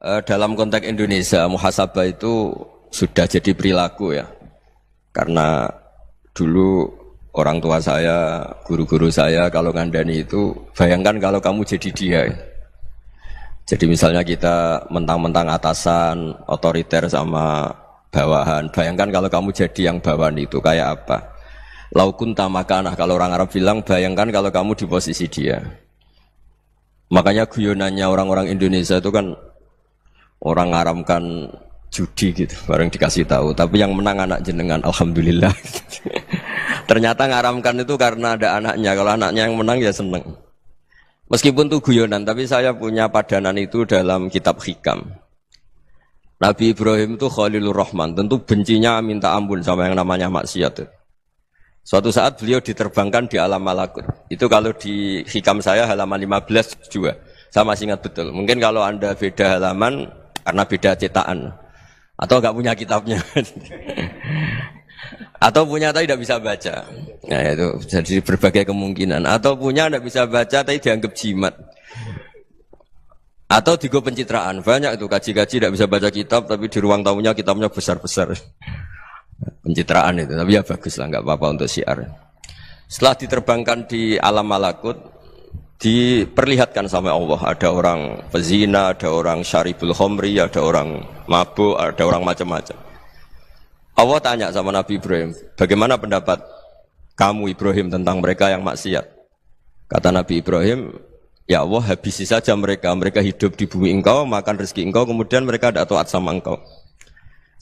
Dalam konteks Indonesia, muhasabah itu sudah jadi perilaku ya. Karena dulu orang tua saya, guru-guru saya kalau ngandani itu, bayangkan kalau kamu jadi dia. Jadi misalnya kita mentang-mentang atasan, otoriter sama bawahan. Bayangkan kalau kamu jadi yang bawahan itu kayak apa? Laukun tamakanah, kalau orang Arab bilang, bayangkan kalau kamu di posisi dia. Makanya guyonannya orang-orang Indonesia itu kan orang ngaramkan judi gitu, bareng dikasih tahu. Tapi yang menang anak jenengan, alhamdulillah. Ternyata ngaramkan itu karena ada anaknya. Kalau anaknya yang menang ya seneng. Meskipun itu guyonan, tapi saya punya padanan itu dalam kitab Hikam. Nabi Ibrahim itu Khalilur Rahman, tentu bencinya minta ampun sama yang namanya maksiat. Suatu saat beliau diterbangkan di alam malakut. Itu kalau di Hikam saya halaman 15 juga. Saya masih ingat betul. Mungkin kalau Anda beda halaman karena beda cetakan. Atau enggak punya kitabnya. Atau punya tapi tidak bisa baca. Nah itu jadi berbagai kemungkinan. Atau punya tidak bisa baca tapi dianggap jimat. Atau digo pencitraan. Banyak itu kaji-kaji tidak bisa baca kitab tapi di ruang tamunya kitabnya besar-besar. Pencitraan itu, tapi ya bagus lah, nggak apa-apa untuk syiar. Setelah diterbangkan di alam malakut, diperlihatkan sama Allah, ada orang pezina, ada orang syaribul khomri, ada orang mabuk, ada orang macam-macam. Allah tanya sama Nabi Ibrahim, bagaimana pendapat kamu Ibrahim tentang mereka yang maksiat? Kata Nabi Ibrahim, ya Allah habisi saja mereka, mereka hidup di bumi engkau, makan rezeki engkau, kemudian mereka tidak taat sama engkau.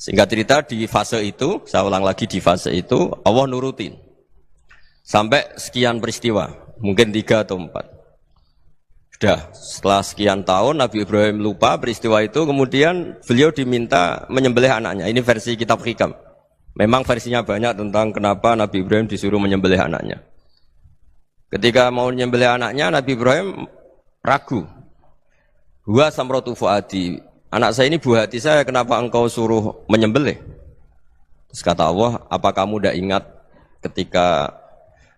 Singkat cerita di fase itu, saya ulang lagi di fase itu, Allah nurutin. Sampai sekian peristiwa, mungkin 3 atau 4. Sudah, setelah sekian tahun Nabi Ibrahim lupa peristiwa itu, kemudian beliau diminta menyembelih anaknya. Ini versi kitab Hikam. Memang versinya banyak tentang kenapa Nabi Ibrahim disuruh menyembelih anaknya. Ketika mau menyembelih anaknya, Nabi Ibrahim ragu. Huwa samratu fuadi. Anak saya ini buah hati saya, kenapa engkau suruh menyembelih? Terus kata Allah, apa kamu tidak ingat ketika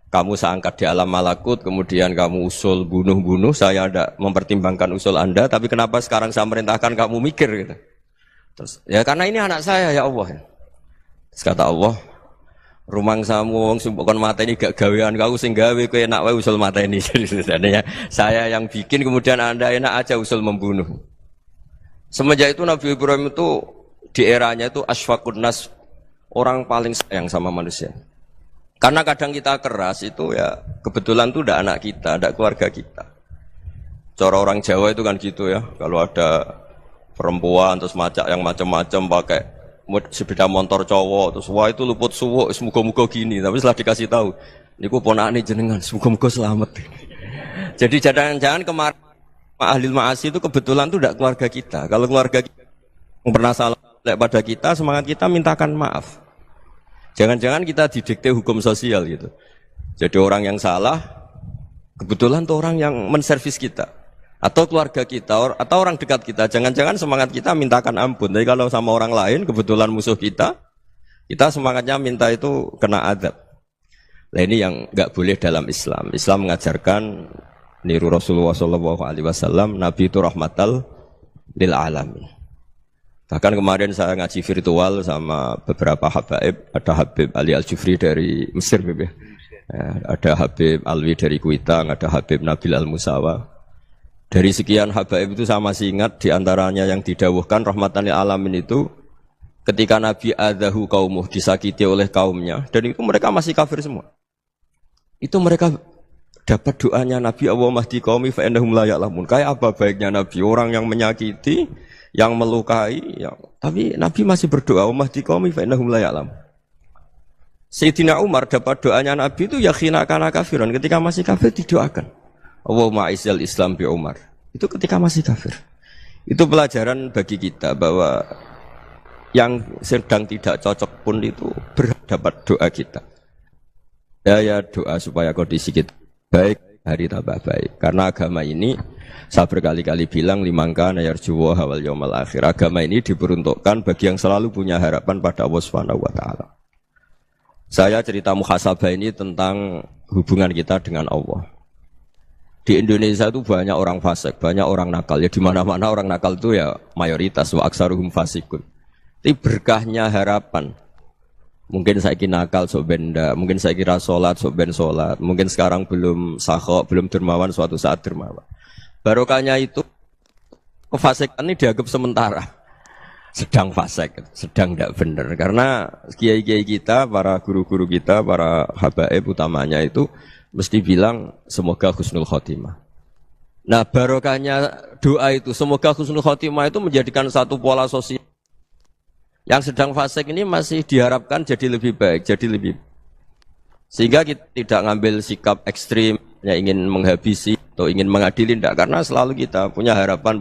kamu saya angkat di alam malakut, kemudian kamu usul bunuh-bunuh, saya tidak mempertimbangkan usul Anda, tapi kenapa sekarang saya merintahkan kamu mikir? Gitu. Terus, ya karena ini anak saya ya Allah. Terus kata Allah, rumang samu wong sumpukon mata ini gak gawean kau sing gawe kowe enak wae usul mata ini. Jadi sebenarnya saya yang bikin, kemudian Anda enak aja usul membunuh. Semenjak itu Nabi Ibrahim itu di eranya itu asfaqun nas, orang paling sayang sama manusia. Karena kadang kita keras itu ya kebetulan itu tidak anak kita, tidak keluarga kita. Cara orang Jawa itu kan gitu ya. Kalau ada perempuan terus macak yang macam-macam pakai sepeda motor cowok terus wah itu luput suwuk, semoga-moga gini. Tapi setelah dikasih tahu, niku ponakane jenengan, semoga-moga selamat. Jadi jangan-jangan kemarin ahli ma'asi itu kebetulan itu tidak keluarga kita. Kalau keluarga kita yang pernah salah pada kita, semangat kita mintakan maaf. Jangan-jangan kita didikte hukum sosial gitu. Jadi orang yang salah, kebetulan itu orang yang menservis kita. Atau keluarga kita, atau orang dekat kita. Jangan-jangan semangat kita mintakan ampun. Tapi kalau sama orang lain, kebetulan musuh kita semangatnya minta itu kena adab. Nah ini yang nggak boleh dalam Islam. Islam mengajarkan niru Rasulullah SAW, Nabi itu rahmatal lil alamin. Bahkan kemarin saya ngaji virtual sama beberapa habaib, ada Habib Ali Al-Jufri dari Mesir, ya. Ada Habib Alwi dari Kuitang, ada Habib Nabil Al-Musawa. Dari sekian habaib itu saya masih ingat diantaranya yang didawuhkan rahmatan lil alamin itu ketika Nabi adahu kaumuh, disakiti oleh kaumnya, dan itu mereka masih kafir semua. Itu mereka dapat doanya Nabi Allah mahdi qaumi fa innahum la ya'lamun. Kayak apa baiknya Nabi, orang yang menyakiti, yang melukai, tapi Nabi masih berdoa mahdi qaumi fa innahum la ya'lamun. Sayyidina Umar dapat doanya Nabi itu yakhina kana kafiran, ketika masih kafir didoakan. Allahumma izzal Islam bi Umar. Itu ketika masih kafir. Itu pelajaran bagi kita bahwa yang sedang tidak cocok pun itu berdapat doa kita. Ya doa supaya kondisi kita baik, hari tambah baik. Karena agama ini, saya berkali-kali bilang, limangka nayarjuwa hawal yawmal akhir. Agama ini diperuntukkan bagi yang selalu punya harapan pada Allah Subhanahu wa Ta'ala. Saya cerita muhasabah ini tentang hubungan kita dengan Allah. Di Indonesia itu banyak orang fasik, banyak orang nakal. Ya di mana-mana orang nakal itu ya mayoritas wa aksaruhum fasikun. Tapi berkahnya harapan. Mungkin saya kira nakal sok benda, mungkin saya kira sholat sok ben sholat, mungkin sekarang belum sakho, belum dermawan, suatu saat dermawan. Barokahnya itu kefasikan ini dianggap sementara. Sedang fasik, sedang tidak benar. Karena kiai-kiai kita, para guru-guru kita, para habaib utamanya itu mesti bilang semoga husnul khotimah. Nah barokahnya doa itu semoga husnul khotimah itu menjadikan satu pola sosial. Yang sedang fasik ini masih diharapkan jadi lebih baik, jadi lebih. Sehingga kita tidak ngambil sikap ekstrim, yang ingin menghabisi atau ingin mengadili, tidak. Karena selalu kita punya harapan.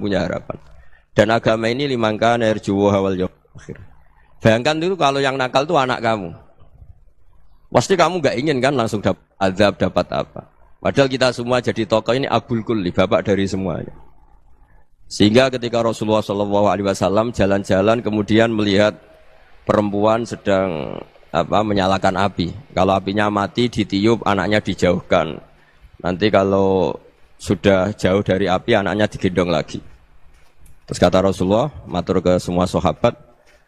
Dan agama ini limangkan erjuwo hawal yawm akhir. Bayangkan itu kalau yang nakal itu anak kamu. Pasti kamu nggak ingin kan langsung dapat azab, dapat apa. Padahal kita semua jadi tokoh ini abul kulli, bapak dari semuanya. Sehingga ketika Rasulullah SAW jalan-jalan kemudian melihat perempuan sedang menyalakan api. Kalau apinya mati ditiup, anaknya dijauhkan. Nanti kalau sudah jauh dari api, anaknya digendong lagi. Terus kata Rasulullah, matur ke semua sahabat,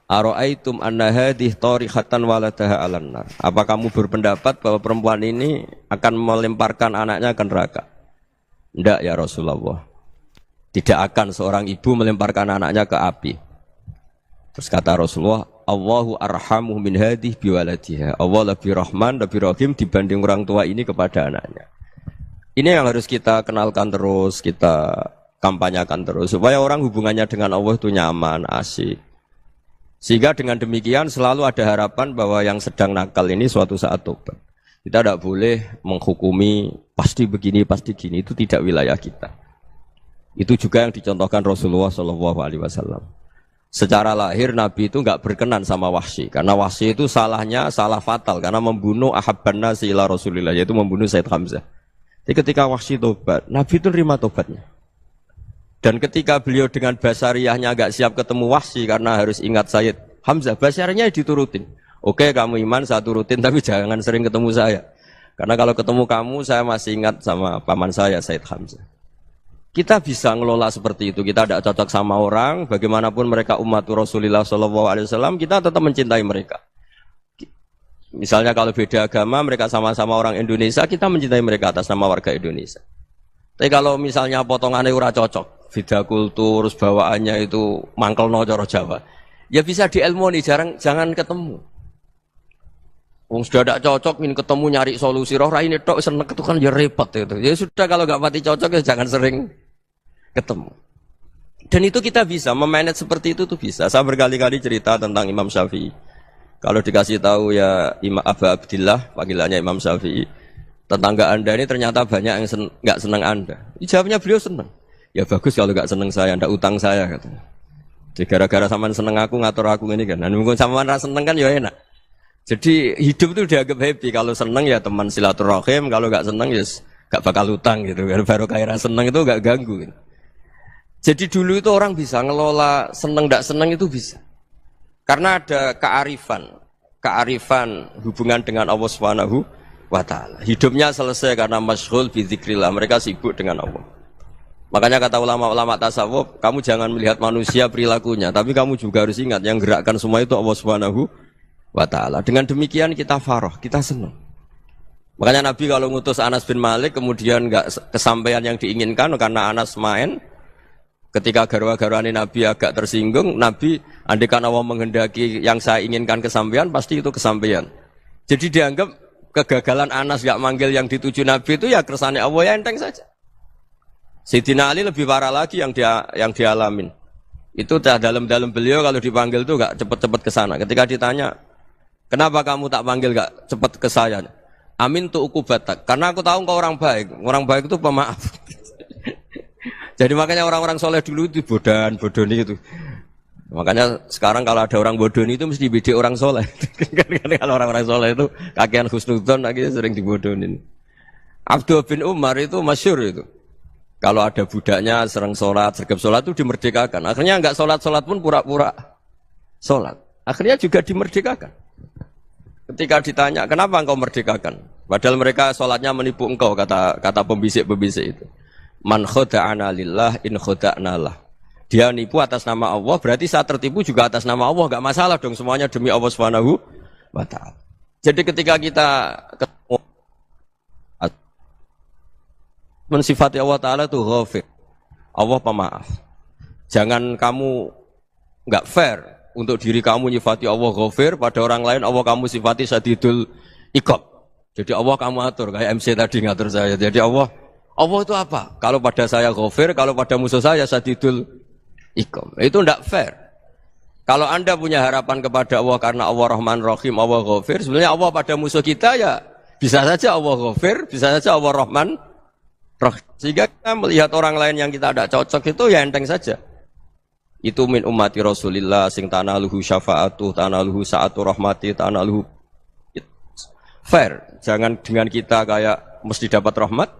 Aro'aitum anna hadih tarihatan waladaha alannar. Apa kamu berpendapat bahwa perempuan ini akan melemparkan anaknya ke neraka? Tidak ya Rasulullah. Tidak akan seorang ibu melemparkan anaknya ke api. Terus kata Rasulullah, Allahu arhamu min hadih biwaladiha. Allah lebih rahman, lebih rahim dibanding orang tua ini kepada anaknya. Ini yang harus kita kenalkan terus, kita kampanyakan terus. Supaya orang hubungannya dengan Allah itu nyaman, asik. Sehingga dengan demikian selalu ada harapan bahwa yang sedang nakal ini suatu saat tobat. Kita tidak boleh menghukumi pasti begini, pasti gini. Itu tidak wilayah kita. Itu juga yang dicontohkan Rasulullah SAW. Secara lahir Nabi itu nggak berkenan sama Wahsy. Karena Wahsy itu salahnya salah fatal. Karena membunuh ahabban nasi ila Rasulillah. Yaitu membunuh Sayyid Hamzah. Jadi ketika Wahsy tobat, Nabi itu terima tobatnya. Dan ketika beliau dengan basariyahnya agak siap ketemu Wahsy karena harus ingat Sayyid Hamzah, basariyahnya diturutin. Oke, kamu iman, saya turutin, tapi jangan sering ketemu saya. Karena kalau ketemu kamu, saya masih ingat sama paman saya, Sayyid Hamzah. Kita bisa ngelola seperti itu. Kita tidak cocok sama orang, bagaimanapun mereka umat Rasulullah SAW, kita tetap mencintai mereka. Misalnya kalau beda agama, mereka sama-sama orang Indonesia, kita mencintai mereka atas nama warga Indonesia. Tapi kalau misalnya potongannya ora cocok, beda kultur, bawaannya itu mangkel no cara Jawa, ya bisa diilmoni, jangan ketemu. Wong sudah tidak cocok, ingin ketemu nyari solusi, roh ini tok seneng itu kan ya repot itu. Ya sudah kalau nggak pati cocok ya jangan sering ketemu. Dan itu kita bisa memanage seperti itu tuh bisa. Saya berkali-kali cerita tentang Imam Syafi'i. Kalau dikasih tahu ya Imam Abu Abdillah, panggilannya Imam Syafi'i, tetangga Anda ini ternyata banyak yang nggak senang Anda. Jawabnya beliau senang. Ya bagus kalau nggak senang saya, ndak utang saya katanya. Jadi gara-gara sampean seneng aku ngatur aku ini kan. Dan mungkin sampean ra seneng kan ya enak. Jadi hidup itu dianggap happy. Kalau seneng ya teman silaturahim, kalau nggak seneng ya nggak bakal utang gitu. Baru kayak seneng itu nggak ganggu. Gitu. Jadi dulu itu orang bisa ngelola seneng ndak seneng itu bisa. Karena ada kearifan hubungan dengan Allah Subhanahu wa ta'ala. Hidupnya selesai karena masyghul bi dzikrillah. Mereka sibuk dengan Allah. Makanya kata ulama-ulama tasawuf, kamu jangan melihat manusia perilakunya, tapi kamu juga harus ingat yang gerakkan semua itu Allah Subhanahu wa ta'ala. Dengan demikian kita farah, kita senang. Makanya Nabi kalau ngutus Anas bin Malik kemudian enggak kesampaian yang diinginkan karena Anas main, ketika garwa-garwani Nabi agak tersinggung, Nabi andaikan Allah menghendaki yang saya inginkan kesampaian, pasti itu kesampaian. Jadi dianggap kegagalan Anas enggak manggil yang dituju Nabi itu ya kersane Allah, ya enteng saja. Sayyidina Ali lebih parah lagi yang dialamin. Itu dalam beliau kalau dipanggil itu enggak cepat-cepat ke sana. Ketika ditanya, "Kenapa kamu tak panggil enggak cepat ke saya?" "Amin tu ukubatak." Karena aku tahu engkau orang baik. Orang baik itu pemaaf. Jadi makanya orang-orang soleh dulu itu bodoni itu. Makanya sekarang kalau ada orang bodoni itu mesti bidik orang soleh. Kalau orang-orang soleh itu kakean husnudzon akhirnya sering dibodonin. Abdul bin Umar itu masyhur itu. Kalau ada budaknya sering sholat, sergap sholat itu dimerdekakan. Akhirnya enggak sholat pun pura-pura sholat. Akhirnya juga dimerdekakan. Ketika ditanya, kenapa engkau merdekakan? Padahal mereka sholatnya menipu engkau, kata pembisik-pembisik itu. Man khoda'ana lillah in khoda'na lah. Dia nipu atas nama Allah, berarti saat tertipu juga atas nama Allah, enggak masalah dong, semuanya demi Allah Subhanahu wa ta'ala. Jadi ketika kita ketemu mensifati Allah Ta'ala itu ghafir, Allah pemaaf. Jangan kamu enggak fair untuk diri kamu nyifati Allah ghafir, pada orang lain Allah kamu sifati syadidul iqab. Jadi Allah kamu atur, kayak MC tadi ngatur saya. Jadi Allah itu apa? Kalau pada saya ghafir, kalau pada musuh saya syadidul iqab. Itu enggak fair. Kalau Anda punya harapan kepada Allah karena Allah Rahman Rahim, Allah Ghafir, sebenarnya Allah pada musuh kita ya bisa saja Allah Ghafir, bisa saja Allah Rahman Rahim. Sehingga kita melihat orang lain yang kita tidak cocok itu ya enteng saja. Itu min ummati Rasulillah sing tanaluhu syafa'atuh, tanaluhu sa'atu rahmati, tanaluhu fair. Jangan dengan kita kayak mesti dapat rahmat,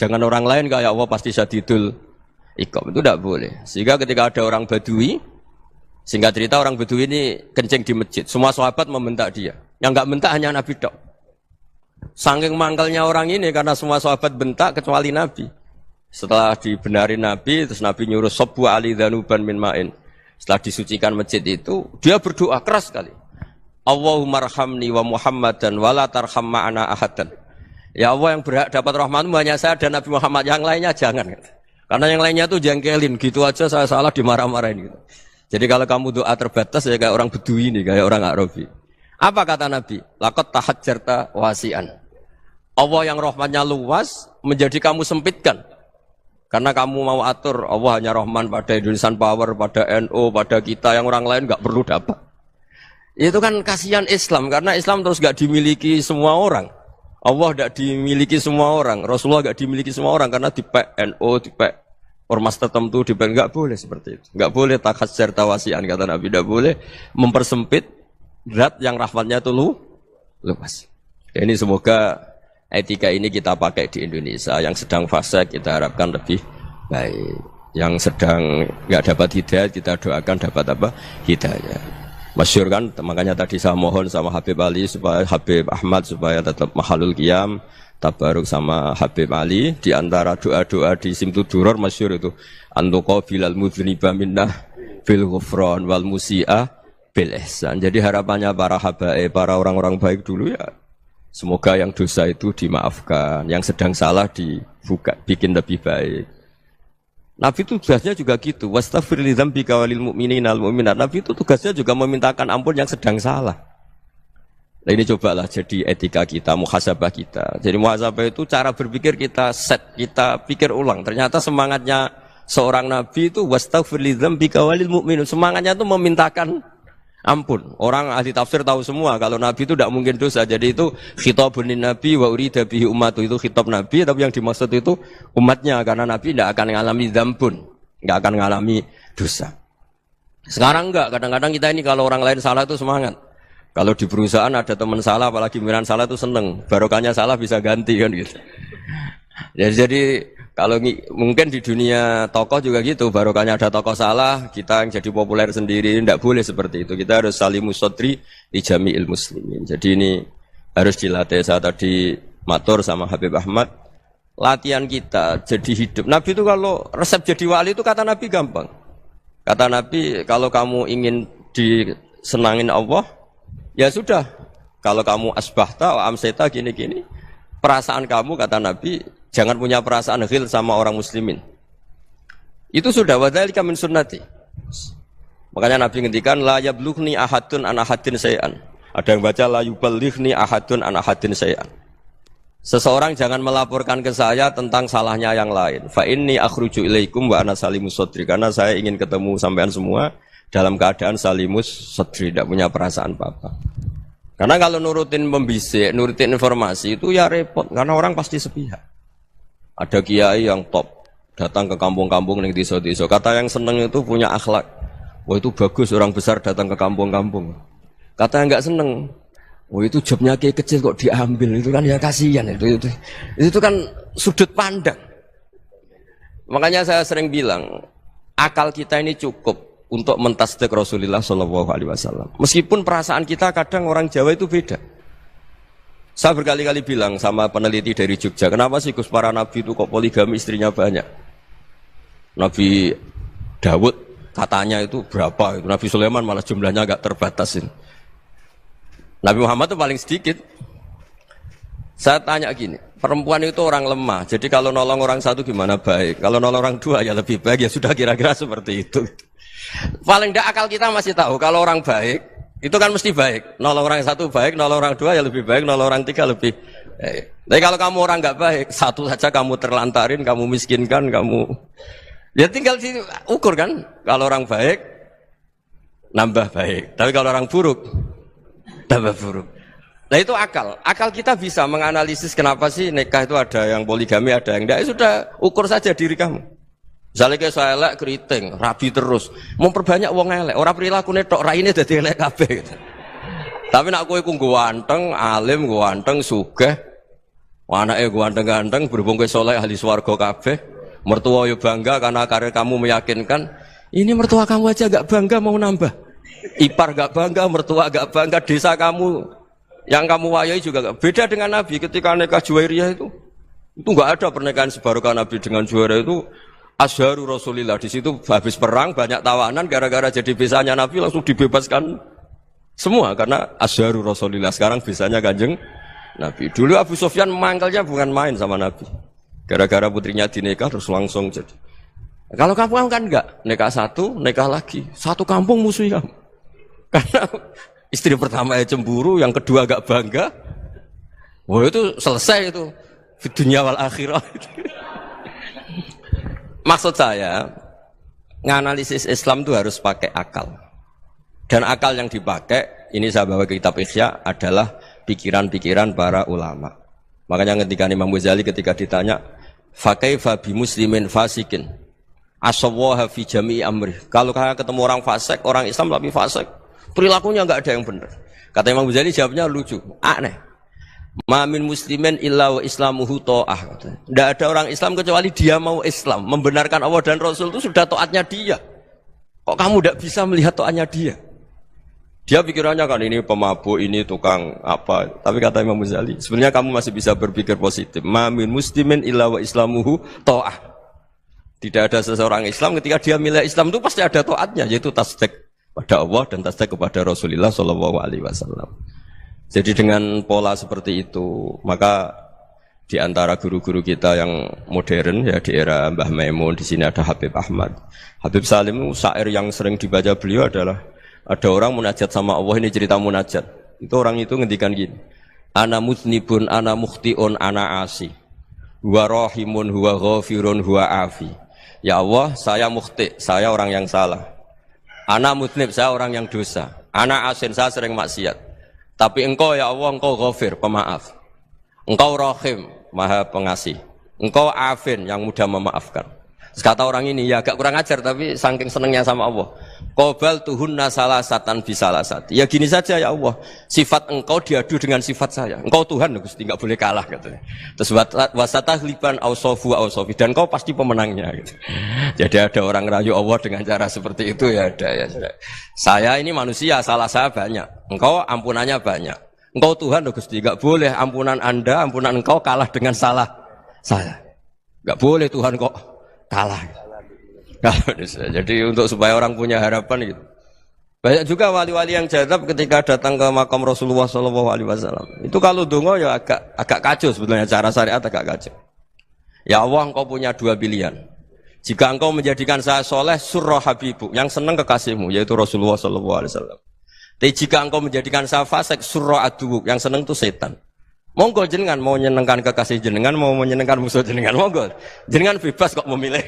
jangan orang lain kayak Allah pasti syadidul iqab. Itu tidak boleh. Sehingga ketika ada orang Badui, singkat cerita orang Badui ini kencing di masjid, semua sahabat membentak dia. Yang enggak bentak hanya Nabi tok. Saking mangkalnya orang ini karena semua sahabat bentak kecuali Nabi. Setelah dibenarin Nabi, terus Nabi nyuruh sabbu ali dhanuban min ma'in. Setelah disucikan masjid itu, dia berdoa keras sekali. Allahumma arhamni wa Muhammadan wa la tarham ma'ana ahadan. Ya Allah, yang berhak dapat rahmatmu hanya saya dan Nabi Muhammad, yang lainnya jangan. Karena yang lainnya tuh jengkelin, gitu aja saya salah dimarah-marahin gitu. Jadi kalau kamu doa terbatas ya kayak orang Bedui ini, kayak orang Arabi. Apa kata Nabi? Laqad tahajjarta wasi'an. Allah yang rahmatnya luas menjadi kamu sempitkan. Karena kamu mau atur Allah hanya Rahman pada Indonesian Power, pada NU, pada kita yang orang lain nggak perlu dapat. Itu kan kasihan Islam, karena Islam terus nggak dimiliki semua orang. Allah nggak dimiliki semua orang, Rasulullah nggak dimiliki semua orang karena di NU, di ormas tertentu nggak boleh seperti itu, nggak boleh takhasyar tawasian kata Nabi, nggak boleh mempersempit zat yang rahmatnya itu luas. Ini semoga etika ini kita pakai di Indonesia. Yang sedang fase kita harapkan lebih baik, yang sedang nggak dapat hidayah kita doakan dapat apa hidayah. Masyhur kan, makanya tadi saya mohon sama Habib Ali supaya Habib Ahmad supaya tetap mahalul qiyam tabaruk sama Habib Ali. Di antara doa-doa di Simtuduror masyhur itu antuqabilal mudhniba minnah bil ghufran wal musi'ah bil ihsan. Jadi harapannya para habaib, para orang-orang baik dulu ya semoga yang dosa itu dimaafkan, yang sedang salah dibuka, bikin lebih baik. Nabi itu tugasnya juga gitu, wastaghfir li dzambika walil mu'minina wal mu'minat. Nabi itu tugasnya juga memintakan ampun yang sedang salah. Nah ini cobalah jadi etika kita, muhasabah kita. Jadi muhasabah itu cara berpikir kita set, kita pikir ulang. Ternyata semangatnya seorang nabi itu wastaghfir li dzambika walil mu'minun. Semangatnya itu memintakan ampun. Orang ahli tafsir tahu semua kalau nabi itu tidak mungkin dosa. Jadi itu khitabun lin nabi wa urida bihi ummatu, itu khitab nabi tapi yang dimaksud itu umatnya, karena nabi tidak akan mengalami dzambun, tidak akan mengalami dosa. Sekarang enggak, kadang-kadang kita ini kalau orang lain salah itu semangat. Kalau di perusahaan ada teman salah, apalagi pimpinan salah itu seneng. Barokahnya salah bisa ganti kan gitu. Jadi kalau mungkin di dunia tokoh juga gitu, barokahnya ada tokoh salah, kita yang jadi populer sendiri, tidak boleh seperti itu. Kita harus salimus sodri di jami'il muslimin. Jadi ini harus dilatih. Saya tadi matur sama Habib Ahmad, latihan kita jadi hidup. Nabi itu kalau resep jadi wali itu kata Nabi gampang. Kata Nabi, kalau kamu ingin disenangin Allah, ya sudah. Kalau kamu asbahta wa amseta gini-gini, perasaan kamu kata Nabi, jangan punya perasaan ghil sama orang muslimin. Itu sudah wadzalika min sunnati. Makanya Nabi ngendikan la yablughni ahadun an ahadin syai'an. Ada yang baca la yuballighni ahadun an ahadin syai'an. Seseorang jangan melaporkan ke saya tentang salahnya yang lain. Fa inni akhruju ilaikum wa ana salimus sadri. Karena saya ingin ketemu sampean semua dalam keadaan salimus sadri, tidak punya perasaan apa-apa. Karena kalau nurutin pembisik, nurutin informasi itu ya repot, karena orang pasti sepihak. Ada kiai yang top, datang ke kampung-kampung ning desa-desa. Kata yang seneng itu punya akhlak. Wah itu bagus orang besar datang ke kampung-kampung. Kata yang enggak seneng, wah itu jobnya kiai kecil kok diambil, itu kan ya kasihan itu kan sudut pandang. Makanya saya sering bilang, akal kita ini cukup untuk mentasdik Rasulullah SAW. Meskipun perasaan kita kadang orang Jawa itu beda. Saya berkali-kali bilang sama peneliti dari Jogja, kenapa sih Gus para nabi itu kok poligami istrinya banyak? Nabi Dawud katanya itu berapa? Itu Nabi Sulaiman malah jumlahnya agak terbatasin. Nabi Muhammad itu paling sedikit. Saya tanya gini, perempuan itu orang lemah, jadi kalau nolong orang satu gimana baik? Kalau nolong orang dua ya lebih baik, ya sudah kira-kira seperti itu. Paling tidak akal kita masih tahu, kalau orang baik, itu kan mesti baik. Nolong orang satu baik, nolong orang dua ya lebih baik, nolong orang tiga lebih baik. Tapi kalau kamu orang nggak baik, satu saja kamu terlantarin, kamu miskinkan, kamu... Ya tinggal diukur kan, kalau orang baik, nambah baik. Tapi kalau orang buruk, tambah buruk. Nah itu akal. Akal kita bisa menganalisis kenapa sih nikah itu ada yang poligami, ada yang enggak. Sudah ukur saja diri kamu. Misalnya kayak saya elek keriting, rabi terus. Memperbanyak wong elek. Orang perilaku netok raine dadi elek kabeh. Gitu. Tapi nak kowe ku ganteng, alim, ganteng, sugih. Anake ganteng-ganteng, berhubung kowe saleh ahli swarga kabeh. Mertua yo bangga karena karir kamu meyakinkan. Ini mertua kamu aja enggak bangga mau nambah. Ipar enggak bangga, mertua enggak bangga, desa kamu yang kamu wayai juga gak. Beda dengan Nabi ketika nikah Juwairiyah itu nggak ada pernikahan sebarokah Nabi dengan Juwairiyah itu Azharu Rasulillah. Di situ habis perang banyak tawanan gara-gara jadi besanya Nabi langsung dibebaskan semua karena Azharu Rasulillah. Sekarang besanya Kanjeng Nabi. Dulu Abu Sufyan mangkalnya bukan main sama Nabi. Gara-gara putrinya dinikah terus langsung jadi. Kalau kamu kan enggak, nikah satu, nikah lagi. Satu kampung musuhi kamu. Karena istri pertama ya cemburu, yang kedua agak bangga. Wah itu selesai itu. Di dunia wal akhirah. Maksud saya, nganalisis Islam itu harus pakai akal. Dan akal yang dipakai, ini saya bawa ke kitab Ihya, adalah pikiran-pikiran para ulama. Makanya ketika Imam Ghazali ketika ditanya, fakaifa bi muslimin fasikin asawwaha fi jami'i amri. Kalau kalian ketemu orang fasik, orang Islam tapi fasik, perilakunya enggak ada yang benar. Kata Imam Ghazali jawabnya lucu, aneh. Ma min muslimin illa wa islamuhu ta'ah. Enggak ada orang Islam kecuali dia mau Islam, membenarkan Allah dan Rasul itu sudah taatnya dia. Kok kamu enggak bisa melihat taatnya dia? Dia pikirannya kan ini pemabuk, ini tukang apa. Tapi kata Imam Ghazali, sebenarnya kamu masih bisa berpikir positif. Ma min muslimin illa wa islamuhu ta'ah. Tidak ada seseorang Islam ketika dia milih Islam itu pasti ada taatnya, yaitu tasdik pada Allah dan tasdik kepada Rasulullah Shallallahu Alaihi Wasallam. Jadi dengan pola seperti itu, maka di antara guru-guru kita yang modern ya di era Mbah Maimun, di sini ada Habib Ahmad, Habib Salim, syair yang sering dibaca beliau adalah ada orang munajat sama Allah. Ini cerita munajat. Itu orang itu ngendikan gini, ana muznibun, ana mukhtiun, ana asi, huwa rahimun, huwa ghafirun, huwa afi. Ya Allah, saya mukhti, saya orang yang salah. Ana muznib, saya orang yang dosa. Ana asin, saya sering maksiat. Tapi engkau ya Allah, engkau ghafir, pemaaf. Engkau rahim, maha pengasih. Engkau afin, yang mudah memaafkan. Kata orang ini, ya agak kurang ajar, tapi saking senengnya sama Allah. Qobal tuhunna salasatan bisalasat. Ya gini saja ya Allah, sifat engkau diadu dengan sifat saya. Engkau Tuhan, Gusti, enggak boleh kalah katanya. Terus wasatahliban ausofu ausofi, dan engkau pasti pemenangnya gitu. Jadi ada orang rayu Allah dengan cara seperti itu ya ada ya. Saya ini manusia, salah saya banyak. Engkau ampunannya banyak. Engkau Tuhan, Gusti, enggak boleh ampunan Anda, ampunan engkau kalah dengan salah saya. Enggak boleh Tuhan kok kalah. Jadi untuk supaya orang punya harapan gitu. Banyak juga wali-wali yang jadab ketika datang ke makam Rasulullah SAW. Itu kalau dongo ya agak kacau sebetulnya, cara syariat agak kacau. Ya Allah, engkau punya dua pilihan. Jika engkau menjadikan saya soleh, surah habibu, yang senang kekasihmu, yaitu Rasulullah SAW. Tapi jika engkau menjadikan saya fasik, surah aduuk, yang senang itu setan. Monggo jenengan mau menyenangkan kekasih jenengan, mau menyenangkan musuh jenengan, monggo. Jenengan bebas kok memilih.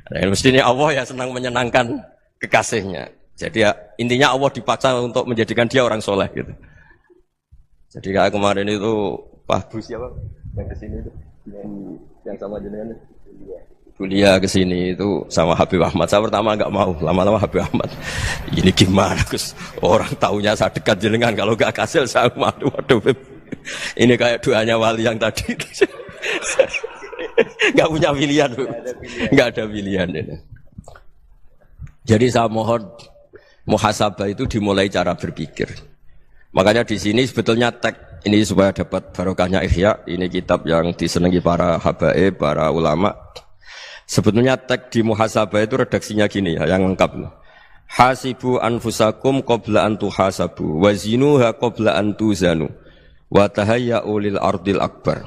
Nah, mestinya Allah ya senang menyenangkan kekasihnya. Jadi ya, intinya Allah dipaksa untuk menjadikan dia orang soleh gitu. Jadi kayak kemarin itu Pak Bu siapa yang kesini itu, yang sama jenengan kuliah kesini itu sama Habib Ahmad. Saya pertama nggak mau, lama-lama Habib Ahmad. Ini gimana Gus? Orang taunya saya dekat jenengan, kalau nggak kasil saya waduh. Ini kayak doanya wali yang tadi. Nggak punya pilihan, nggak ada pilihan ini. Jadi saya mohon muhasabah itu dimulai cara berpikir. Makanya di sini sebetulnya teks ini supaya dapat barokahnya Ihya, ini kitab yang disenangi para habaib, para ulama. Sebetulnya teks di muhasabah itu redaksinya gini ya, yang lengkap. Hasibu anfusakum qabla an tuhasabu, wazinuha qabla an tuzanu, wa tahayya'u lil ardil akbar.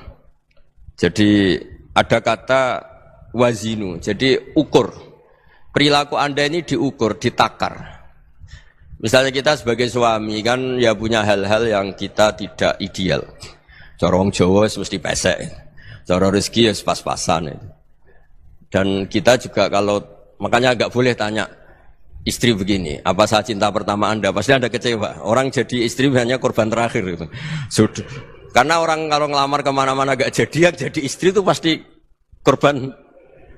Jadi ada kata wazinu, jadi ukur. Perilaku Anda ini diukur, ditakar. Misalnya kita sebagai suami kan ya punya hal-hal yang kita tidak ideal. Cara wong Jawa mesti pesek. Cara rezeki ya pas-pasan. Dan kita juga kalau makanya agak boleh tanya istri begini, apa saat cinta pertama Anda? Pasti Anda kecewa. Orang jadi istri hanya korban terakhir gitu. Sudah. Karena orang kalau ngelamar kemana-mana gak jadi istri itu pasti korban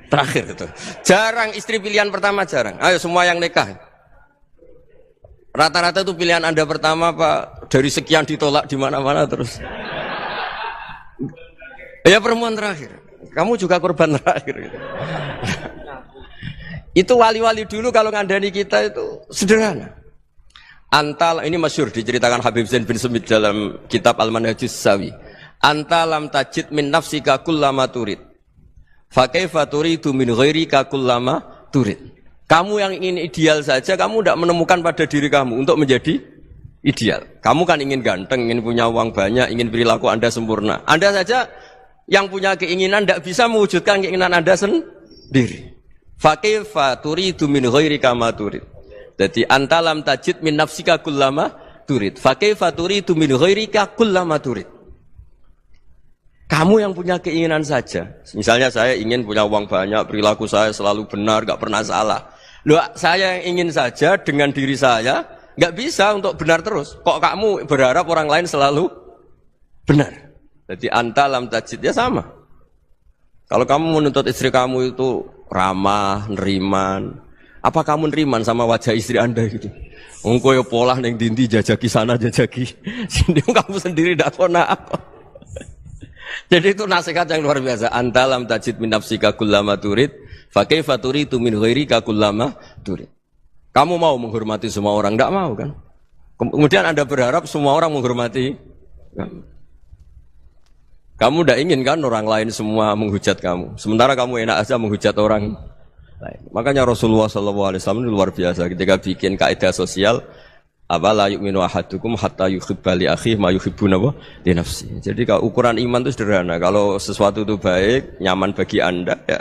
terakhir gitu. Jarang istri pilihan pertama, jarang. Ayo semua yang nikah. Rata-rata itu pilihan Anda pertama Pak, dari sekian ditolak di mana-mana terus. Ya perempuan terakhir. Kamu juga korban terakhir. Gitu. Itu wali-wali dulu kalau ngandani kita itu sederhana. Antal ini masyhur diceritakan Habib Zain bin Sumit dalam kitab Al-Manhajus Sawi. Anta lam tajid min nafsika kullama turid. Fa kaifa turidu min ghairika kullama turid. Kamu yang ingin ideal saja, kamu tidak menemukan pada diri kamu untuk menjadi ideal. Kamu kan ingin ganteng, ingin punya uang banyak, ingin perilaku Anda sempurna. Anda saja yang punya keinginan tidak bisa mewujudkan keinginan Anda sendiri. Fa kaifa turidu min ghairika ma turid. Jadi anta lam tajid min nafsika kullama turid. Fa kaifa turidu min ghairika kullama turid. Kamu yang punya keinginan saja. Misalnya saya ingin punya uang banyak, perilaku saya selalu benar, gak pernah salah. Loh, saya yang ingin saja dengan diri saya, gak bisa untuk benar terus. Kok kamu berharap orang lain selalu benar? Jadi anta lam tajid, ya sama. Kalau kamu menuntut istri kamu itu ramah, neriman, apa kamu neriman sama wajah istri Anda gitu? Engko yo polah ning dindi jajaki sana jajaki sini kamu sendiri ndak kona apa. Jadi itu nasihat yang luar biasa. Anta lam tajid min nafsika kullama turid, fa kaifa turidu min ghairika kullama turid. Kamu mau menghormati semua orang, enggak mau kan? Kemudian Anda berharap semua orang menghormati kamu. Kamu enggak ingin kan orang lain semua menghujat kamu. Sementara kamu enak aja menghujat orang lain. Makanya Rasulullah SAW ini luar biasa ketika bikin kaidah sosial. Apa la yu'minu ahadukum hatta yuhibba li akhihi ma yuhibbu li nafsi. Jadi kalau ukuran iman itu sederhana. Kalau sesuatu itu baik, nyaman bagi Anda ya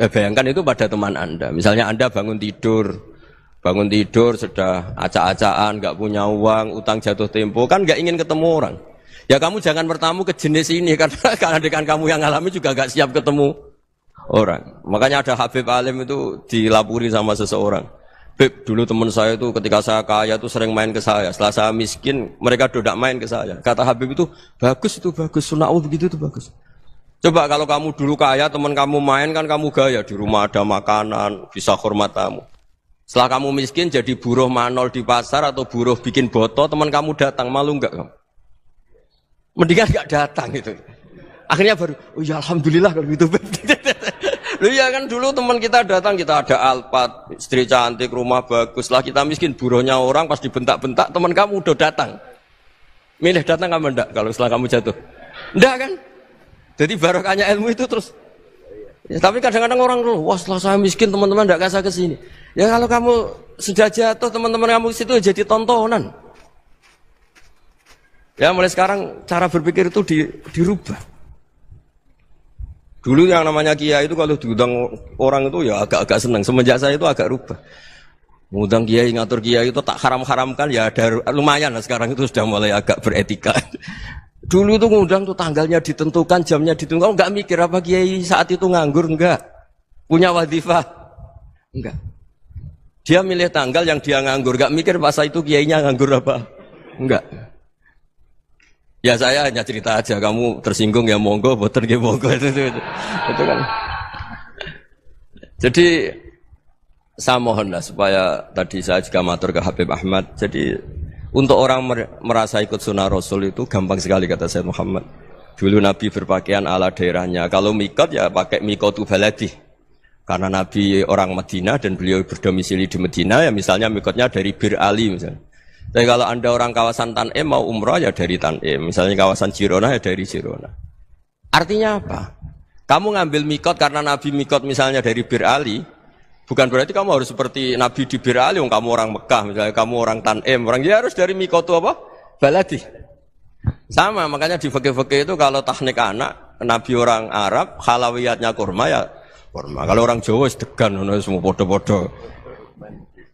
bayangkan itu pada teman Anda. Misalnya Anda bangun tidur sudah acak-acakan, enggak punya uang, utang jatuh tempo, kan enggak ingin ketemu orang. Ya kamu jangan bertamu ke jenis ini karena dengan kamu yang alami juga enggak siap ketemu orang. Makanya ada Habib Alim itu dilapuri sama seseorang. Beb, dulu teman saya itu ketika saya kaya itu sering main ke saya. Setelah saya miskin, mereka tidak main ke saya. Kata Habib itu bagus, sunau begitu itu bagus. Coba kalau kamu dulu kaya, teman kamu main kan kamu gaya. Di rumah ada makanan, bisa hormat tamu. Setelah kamu miskin jadi buruh manol di pasar atau buruh bikin boto, teman kamu datang, malu enggak kamu? Mendingan enggak datang gitu. Akhirnya baru, oh ya alhamdulillah kalau gitu. Lu ya kan dulu teman kita datang, kita ada Alphard, istri cantik, rumah bagus. Lah kita miskin, buruhnya orang pas dibentak-bentak, teman kamu udah datang. Milih datang kamu enggak kalau setelah kamu jatuh? Enggak kan? Jadi barokahnya ilmu itu terus. Ya, tapi kadang-kadang orang tuh, wah setelah saya miskin teman-teman enggak kasih ke sini. Ya kalau kamu sudah jatuh, teman-teman kamu situ jadi tontonan. Ya mulai sekarang cara berpikir itu dirubah. Dulu yang namanya kiai itu kalau diundang orang itu ya agak-agak senang. Semenjak saya itu agak rubah. Mengundang kiai, ngatur kiai itu tak haram-haramkan ya ada lumayan lah sekarang itu sudah mulai agak beretika. Dulu itu ngundang tuh tanggalnya ditentukan, jamnya ditentukan. Enggak mikir apa kiai saat itu nganggur, enggak. Punya wadifah, enggak. Dia milih tanggal yang dia nganggur, enggak mikir pas itu kiainya nganggur apa. Enggak. Ya saya hanya cerita aja, kamu tersinggung ya monggo, boten ya monggo itu kan. Jadi saya mohonlah supaya tadi saya juga matur ke Habib Ahmad. Jadi untuk orang merasa ikut sunnah Rasul itu gampang sekali kata Sayyid Muhammad. Dulu Nabi berpakaian ala daerahnya. Kalau mikot ya pakai mikotu baladi. Karena Nabi orang Madinah dan beliau berdomisili di Madinah ya misalnya mikotnya dari Bir Ali misalnya. Tapi kalau Anda orang kawasan Tanim mau umrah ya dari Tanim, misalnya kawasan Jirona ya dari Jirona. Artinya apa? Kamu ngambil mikot karena Nabi mikot misalnya dari Bir Ali, bukan berarti kamu harus seperti Nabi di Bir Ali, kamu orang Mekah, misalnya kamu orang Tanim, orang dia harus dari mikot itu apa? Baladi. Sama, makanya di fikih-fikih itu kalau teknik anak, Nabi orang Arab, halawiyatnya kurma ya kurma. Kalau orang Jawa sedegan, semua podo-podo.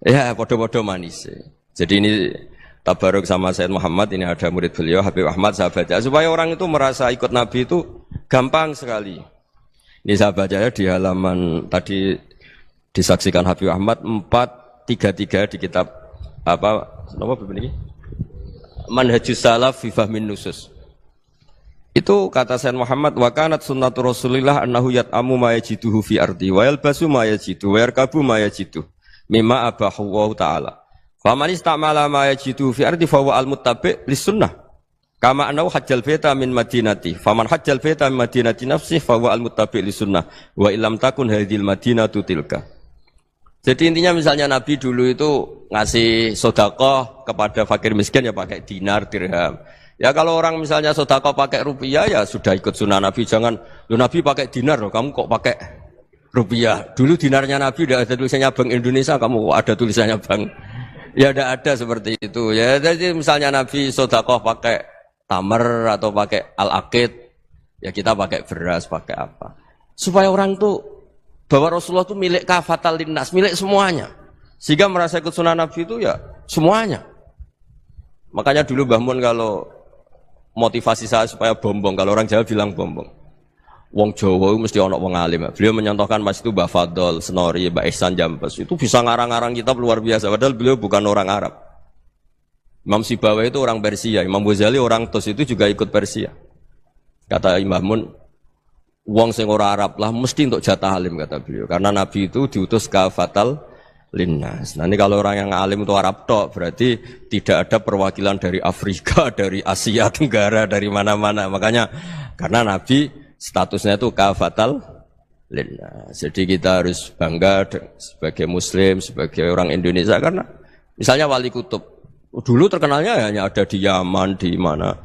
Ya, podo-podo manis. Jadi ini tabaruk sama Sayyid Muhammad, ini ada murid beliau, Habib Ahmad, saya baca. Supaya orang itu merasa ikut Nabi itu gampang sekali. Ini saya baca ya di halaman, tadi disaksikan Habib Ahmad, 433 di kitab, apa ini? Manhajus Salaf fi Fahmin Nusus. Itu kata Sayyid Muhammad, wa kanat sunnatu Rasulillah annahu yat'amu ma yajiduhu fi ardi wa yalbasu ma yajidu wa yarkabu ma yajidu mimma abahu wa ta'ala. Faman istamala ma yajidu fi ardi fa huwa al-muttabi' lis sunnah. Kama annahu hajjal baita min madinati. Faman hajjal baita min madinati nafsihi fa huwa al-muttabi' lis sunnah. Wa illam takun hadhil madinatu tilka. Jadi intinya misalnya Nabi dulu itu ngasih sedekah kepada fakir miskin ya pakai dinar, dirham. Ya kalau orang misalnya sedekah pakai rupiah ya sudah ikut sunnah Nabi. Jangan, lu Nabi pakai dinar loh, kamu kok pakai rupiah. Dulu dinarnya Nabi udah ada tulisannya Bank Indonesia, kamu kok ada tulisannya Bank. Ya tidak ada seperti itu. Ya jadi misalnya Nabi sedekah pakai tamar atau pakai al-aqid, ya kita pakai beras, pakai apa. Supaya orang tuh bahwa Rasulullah itu milik kafatal linnas, milik semuanya. Sehingga merasa ikut sunnah Nabi itu ya semuanya. Makanya dulu Mbah Mun kalau motivasi saya supaya bombong, kalau orang Jawa bilang bombong. Wong Jawa itu mesti ono wong alim. Beliau menyontohkan mas itu Mbah Fadol, Senori, Mbah Ihsan Jambes. Itu bisa ngarang-ngarang kitab luar biasa. Padahal beliau bukan orang Arab. Imam Sibawai itu orang Persia. Imam Ghazali orang Tos itu juga ikut Persia. Kata Imam Mun, wong sing ora Arab lah mesti untuk jatah alim kata beliau. Karena Nabi itu diutus kafatal linnas. Nah ini kalau orang yang alim itu Arab tok, berarti tidak ada perwakilan dari Afrika, dari Asia Tenggara, dari mana-mana. Makanya karena Nabi statusnya itu kafatal linnas. Jadi kita harus bangga sebagai Muslim, sebagai orang Indonesia karena misalnya Wali Kutub dulu terkenalnya hanya ada di Yaman, di mana.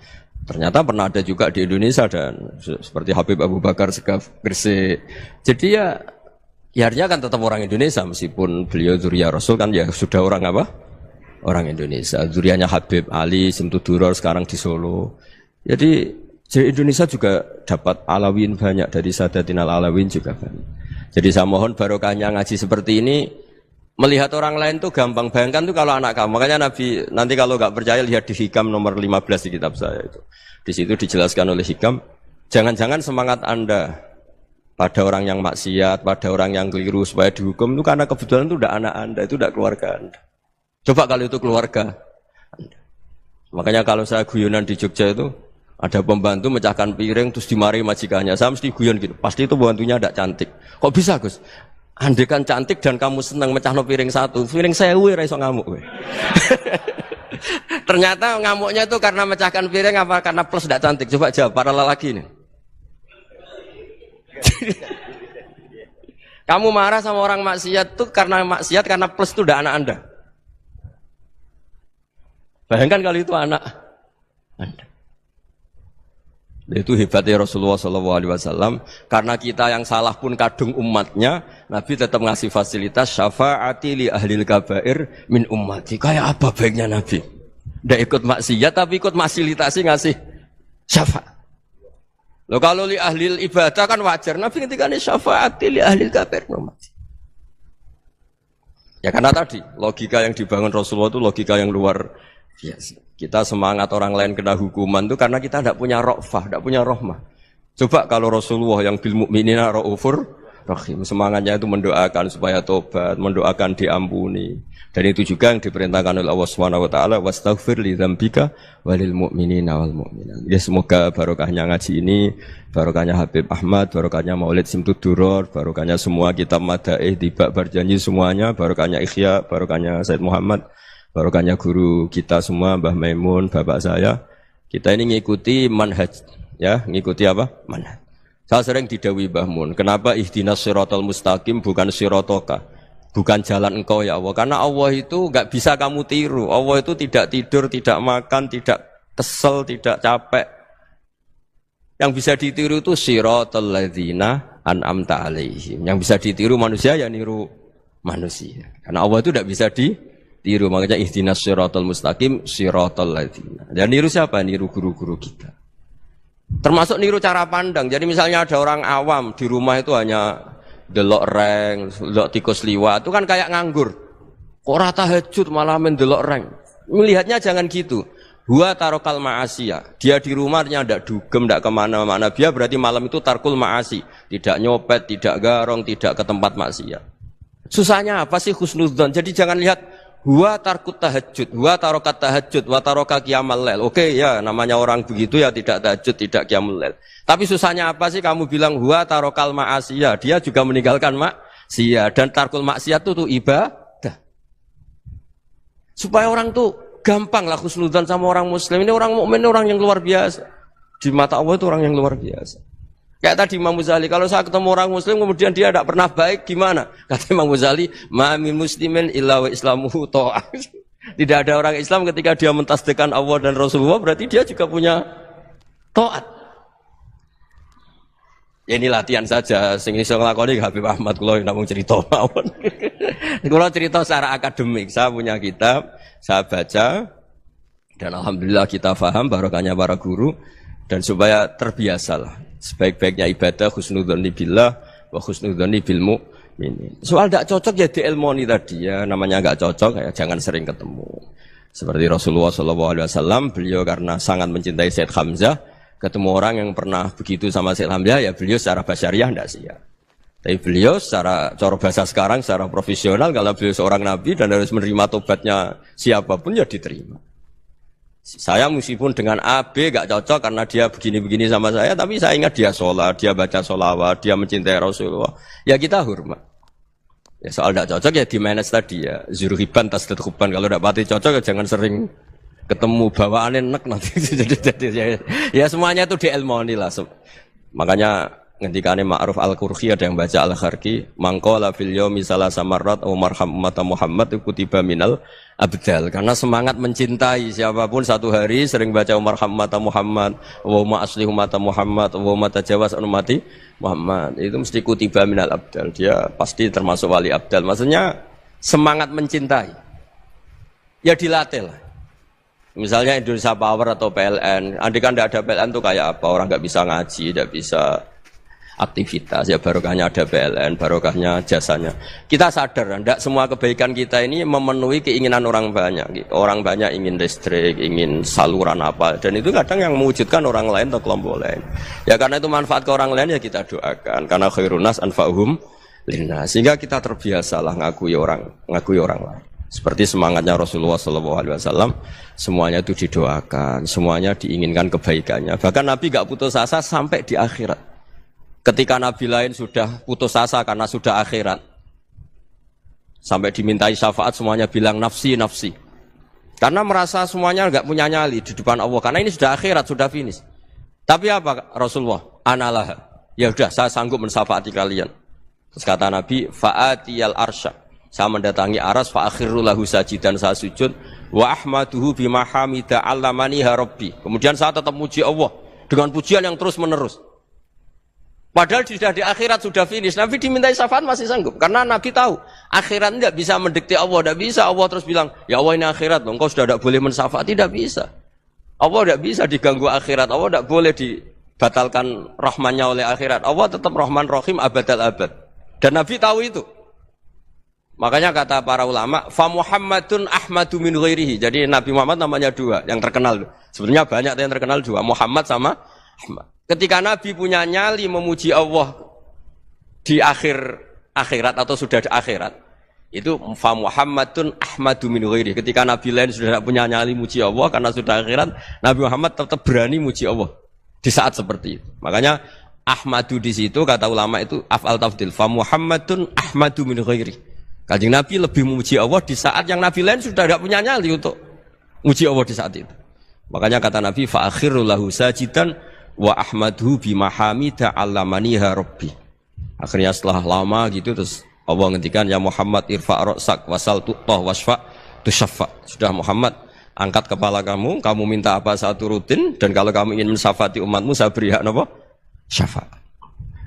Ternyata pernah ada juga di Indonesia dan seperti Habib Abu Bakar Segaf Gresik. Jadi ya artinya kan tetap orang Indonesia meskipun beliau zuriyah Rasul kan ya sudah orang apa? Orang Indonesia. Zuriyahnya Habib Ali Simtuduror sekarang di Solo. Jadi Indonesia juga dapat alawin banyak dari Sadatin al-Alawin juga banyak. Jadi saya mohon barokahnya ngaji seperti ini. Melihat orang lain tuh gampang, bayangkan tuh kalau anak kamu. Makanya Nabi, nanti kalau nggak percaya lihat di Hikam nomor 15 di kitab saya itu. Di situ dijelaskan oleh Hikam, jangan-jangan semangat Anda pada orang yang maksiat, pada orang yang keliru supaya dihukum itu karena kebetulan itu udah anak Anda, itu udah keluarga Anda. Coba kalau itu keluarga Anda. Makanya kalau saya guyonan di Jogja itu, ada pembantu mecahkan piring terus dimarahi majikannya. Saya mesti guyon gitu, pasti itu pembantunya tidak cantik. Kok bisa Gus? Andai kan cantik dan kamu senang mecahno piring satu, piring 1000 ora iso ngamuk. Ternyata ngamuknya itu karena mecahkan piring apa karena plus tidak cantik? Coba jawab para lelaki ini. Kamu marah sama orang maksiat tuh karena maksiat karena plus itu udah anak Anda. Bayangkan kalau itu anak Anda. Itu hebatnya Rasulullah SAW. Karena kita yang salah pun kadung umatnya, Nabi tetap ngasih fasilitas syafaati li ahlil kabair min ummati. Kayak apa baiknya Nabi? Tidak ikut maksiat tapi ikut fasilitasi ngasih syafaat. Loh kalau li ahlil ibadah kan wajar. Nabi ketika ini syafaati li ahlil kabair min ummati. Ya karena tadi logika yang dibangun Rasulullah itu logika yang luar biasa. Kita semangat orang lain kena hukuman itu karena kita tidak punya ra'fah, tidak punya rahmah. Coba kalau Rasulullah yang bil mu'minina ra'ufur rahim, semangatnya itu mendoakan supaya tobat, mendoakan diampuni. Dan itu juga yang diperintahkan oleh Allah Subhanahu wa taala, wastaghfir li dzambika walil mu'minina wal mu'minat. Ya semoga barokahnya ngaji ini, barokahnya Habib Ahmad, barokahnya Maulid Simtuduror, barokahnya semua kitab Madaih, Tibak Berjanji semuanya, barokahnya Ikhya, barokahnya Said Muhammad, barokahnya guru kita semua, Mbah Maimun, bapak saya. Kita ini ngikuti manhaj, ya, ngikuti apa? Manhaj. Saya sering didhawuhi Mbah Mun, kenapa ihdinas siratal mustaqim bukan siratoka? bukan jalan engkau ya Allah. Karena Allah itu enggak bisa kamu tiru. Allah itu tidak tidur, tidak makan, tidak kesel, tidak capek. Yang bisa ditiru itu siratal ladzina an'amta alaihim. Yang bisa ditiru manusia ya niru manusia. Karena Allah itu tidak bisa ditiru. Makanya ihdinas siratal mustaqim siratal ladzina. Dan niru siapa? Niru guru-guru kita. Termasuk niru cara pandang. Jadi misalnya ada orang awam di rumah itu hanya delok reng, delok tikus liwat, itu kan kayak nganggur. Kok ora tahajud malah mendelok reng. Melihatnya jangan gitu. Huwa tarokal ma'asiyah. Dia di rumahnya ndak dugem, ndak kemana-mana. Dia berarti malam itu tarkul ma'asi. Tidak nyopet, tidak garong, tidak ke tempat maksiat. Susahnya apa sih husnudzon? Jadi jangan lihat huwa tarkut tahajud, huwa tarokat tahajud, wa taroka qiyamal lail. Oke ya, namanya orang begitu ya tidak tahajud, tidak qiyamul lail. Tapi susahnya apa sih kamu bilang huwa tarokal ma'asiyah? Dia juga meninggalkan maksiat dan tarkul maksiat itu tuh ibadah. Supaya orang tuh gampang lah husnudzon sama orang muslim. Ini orang mukmin, orang yang luar biasa. Di mata Allah itu orang yang luar biasa. Kayak tadi Imam Ghazali, kalau saya ketemu orang muslim kemudian dia tidak pernah baik, gimana? Kata Imam Ghazali, ma min muslimin illa wa islamuhu ta'ah. Tidak ada orang Islam ketika dia mentasdihkan Allah dan Rasulullah, berarti dia juga punya taat. Ya ini latihan saja, sing iso nglakoni Habib Ahmad kula namung cerita mawon. Kula cerita secara akademik, saya punya kitab, saya baca dan alhamdulillah kita paham barokahnya para guru dan supaya terbiasalah. Sebaik-baiknya ibadah husnudzon billah wa husnudzon bil mu'minin. Soal tidak cocok ya diilmoni tadi ya, namanya enggak cocok ya jangan sering ketemu. Seperti Rasulullah SAW, beliau karena sangat mencintai Sayyid Hamzah, ketemu orang yang pernah begitu sama Sayyid Hamzah ya beliau secara basyariah tidak siap. Tapi beliau secara cara bahasa sekarang secara profesional kalau beliau seorang nabi dan harus menerima tobatnya siapapun ya diterima. Saya meskipun dengan A, B gak cocok karena dia begini-begini sama saya, tapi saya ingat dia sholat, dia baca sholawat, dia mencintai Rasulullah. Ya kita hormat. Ya soal gak cocok ya di manage tadi ya. Zurhiban tasdid huban. Kalau gak pati cocok ya jangan sering ketemu bawaannya enak nanti. Ya semuanya itu diilmoni lah. Makanya ngendikane Ma'ruf Al-Qurhi ada yang baca Al-Kharqi, mangqala fil yaumi salasa marrat aw marham ummata Muhammad kutiba minal abdal. Karena semangat mencintai siapapun satu hari sering baca marham ummata Muhammad, wa ma asli ummata Muhammad, wa ma tajawaz an ummati Muhammad. Itu mesti kutiba minal abdal. Dia pasti termasuk wali abdal. Maksudnya semangat mencintai. Ya dilatih lah. Misalnya Indonesia Power atau PLN, andai kan tidak ada PLN itu kayak apa? Orang nggak bisa ngaji, tidak bisa aktivitas, ya barokahnya ada PLN, barokahnya jasanya. Kita sadar, tidak semua kebaikan kita ini memenuhi keinginan orang banyak. Orang banyak ingin listrik, ingin saluran apa, dan itu kadang yang mewujudkan orang lain atau kelompok lain. Ya karena itu manfaat ke orang lain ya kita doakan. Karena khairun nas anfa'uhum linnas. Sehingga kita terbiasalah ngakui orang lain. Seperti semangatnya Rasulullah SAW, semuanya itu didoakan, semuanya diinginkan kebaikannya. Bahkan Nabi gak putus asa sampai di akhirat. Ketika Nabi lain sudah putus asa karena sudah akhirat, sampai dimintai syafaat semuanya bilang nafsi, nafsi. Karena merasa semuanya enggak punya nyali di depan Allah. Karena ini sudah akhirat, sudah finish. Tapi apa Rasulullah? Analah. Ya udah, saya sanggup mensyafaati kalian. Terus kata Nabi, fa'atiyal arsya. Saya mendatangi aras, fa'akhiru lahu sajidan, saya sujud. Wa ahmaduhu bimahamida allamaniha rabbi. Kemudian saya tetap muji Allah dengan pujian yang terus menerus. Padahal sudah di akhirat, sudah finish. Nabi dimintai syafaat masih sanggup. Karena Nabi tahu, akhirat tidak bisa mendikte Allah. Tidak bisa Allah terus bilang, ya Allah ini akhirat loh, engkau sudah tidak boleh mensyafaat. Tidak bisa. Allah tidak bisa diganggu akhirat. Allah tidak boleh dibatalkan rahmannya oleh akhirat. Allah tetap rahman rahim abadal abad. Dan Nabi tahu itu. Makanya kata para ulama, fa Muhammadun ahmadu min ghairihi. Jadi Nabi Muhammad namanya dua, yang terkenal. Sebenarnya banyak yang terkenal dua, Muhammad sama Ahmad. Ketika Nabi punya nyali memuji Allah di akhirat atau sudah di akhirat, itu fa Muhammadun ahmadu min ghairihi. Ketika Nabi lain sudah tidak punya nyali muji Allah karena sudah akhirat, Nabi Muhammad tetap berani muji Allah di saat seperti itu. Makanya ahmadu di situ kata ulama itu af'al tafdil, fa Muhammadun ahmadu min ghairihi. Kanjeng Nabi lebih memuji Allah di saat yang Nabi lain sudah tidak punya nyali untuk muji Allah di saat itu. Makanya kata Nabi fa akhiru lahu sajidan wa ahmadhu bimahamida allamaniha rabbi. Akhirnya setelah lama gitu terus Allah ngendikan ya Muhammad irfa' ra'sak wasal tu'tah wasfa' tusyaffa. Sudah Muhammad, angkat kepala kamu minta apa saya turutin, dan kalau kamu ingin mensafati umatmu saya beri hak apa? Syafaat.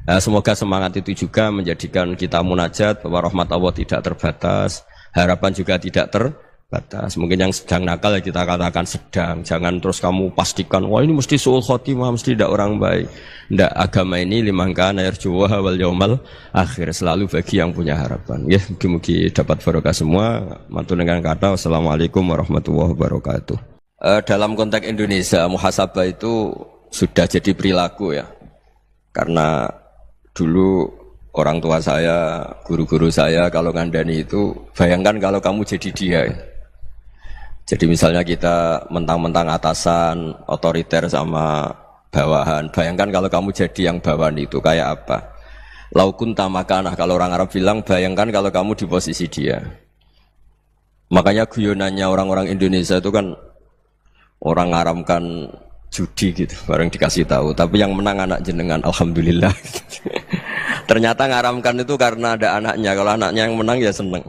Nah, semoga semangat itu juga menjadikan kita munajat bahwa rahmat Allah tidak terbatas, harapan juga tidak terbatas. Mungkin yang sedang nakal ya kita katakan sedang, jangan terus kamu pastikan wah ini mesti suul khotimah, mesti tidak orang baik. Tidak, agama ini liman kana yarju wal yaumal akhir, selalu bagi yang punya harapan. Ya, mugi-mugi dapat barokah semua. Mantul dengan kata wassalamualaikum warahmatullahi wabarakatuh. Dalam konteks Indonesia, muhasabah itu sudah jadi perilaku ya. Karena dulu orang tua saya, guru-guru saya kalau ngandani itu, bayangkan kalau kamu jadi dia. Jadi misalnya kita mentang-mentang atasan, otoriter sama bawahan, bayangkan kalau kamu jadi yang bawahan itu kayak apa? Laukun tamakanah, kalau orang Arab bilang, bayangkan kalau kamu di posisi dia. Makanya guyonannya orang-orang Indonesia itu kan orang ngaramkan judi gitu, bareng dikasih tahu. Tapi yang menang anak jenengan, alhamdulillah. Ternyata ngaramkan itu karena ada anaknya. Kalau anaknya yang menang ya seneng.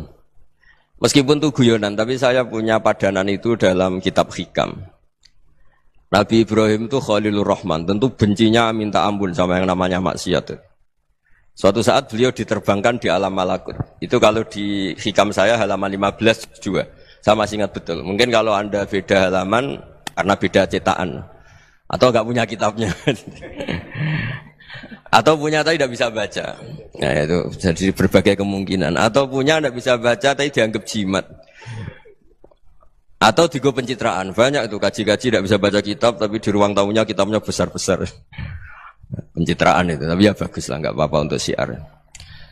Meskipun itu guyonan, tapi saya punya padanan itu dalam kitab Hikam. Nabi Ibrahim itu Khalilur Rahman, tentu bencinya minta ampun sama yang namanya maksiat. Suatu saat beliau diterbangkan di alam malakut. Itu kalau di Hikam saya halaman 15 juga. Saya masih ingat betul. Mungkin kalau Anda beda halaman karena beda cetakan. Atau enggak punya kitabnya. Atau punya tapi tidak bisa baca. Nah itu jadi berbagai kemungkinan. Atau punya tidak bisa baca tapi dianggap jimat. Atau digo pencitraan. Banyak itu kaji-kaji tidak bisa baca kitab tapi di ruang tamunya kitabnya besar-besar. Pencitraan itu. Tapi ya bagus lah, enggak apa-apa untuk syiar.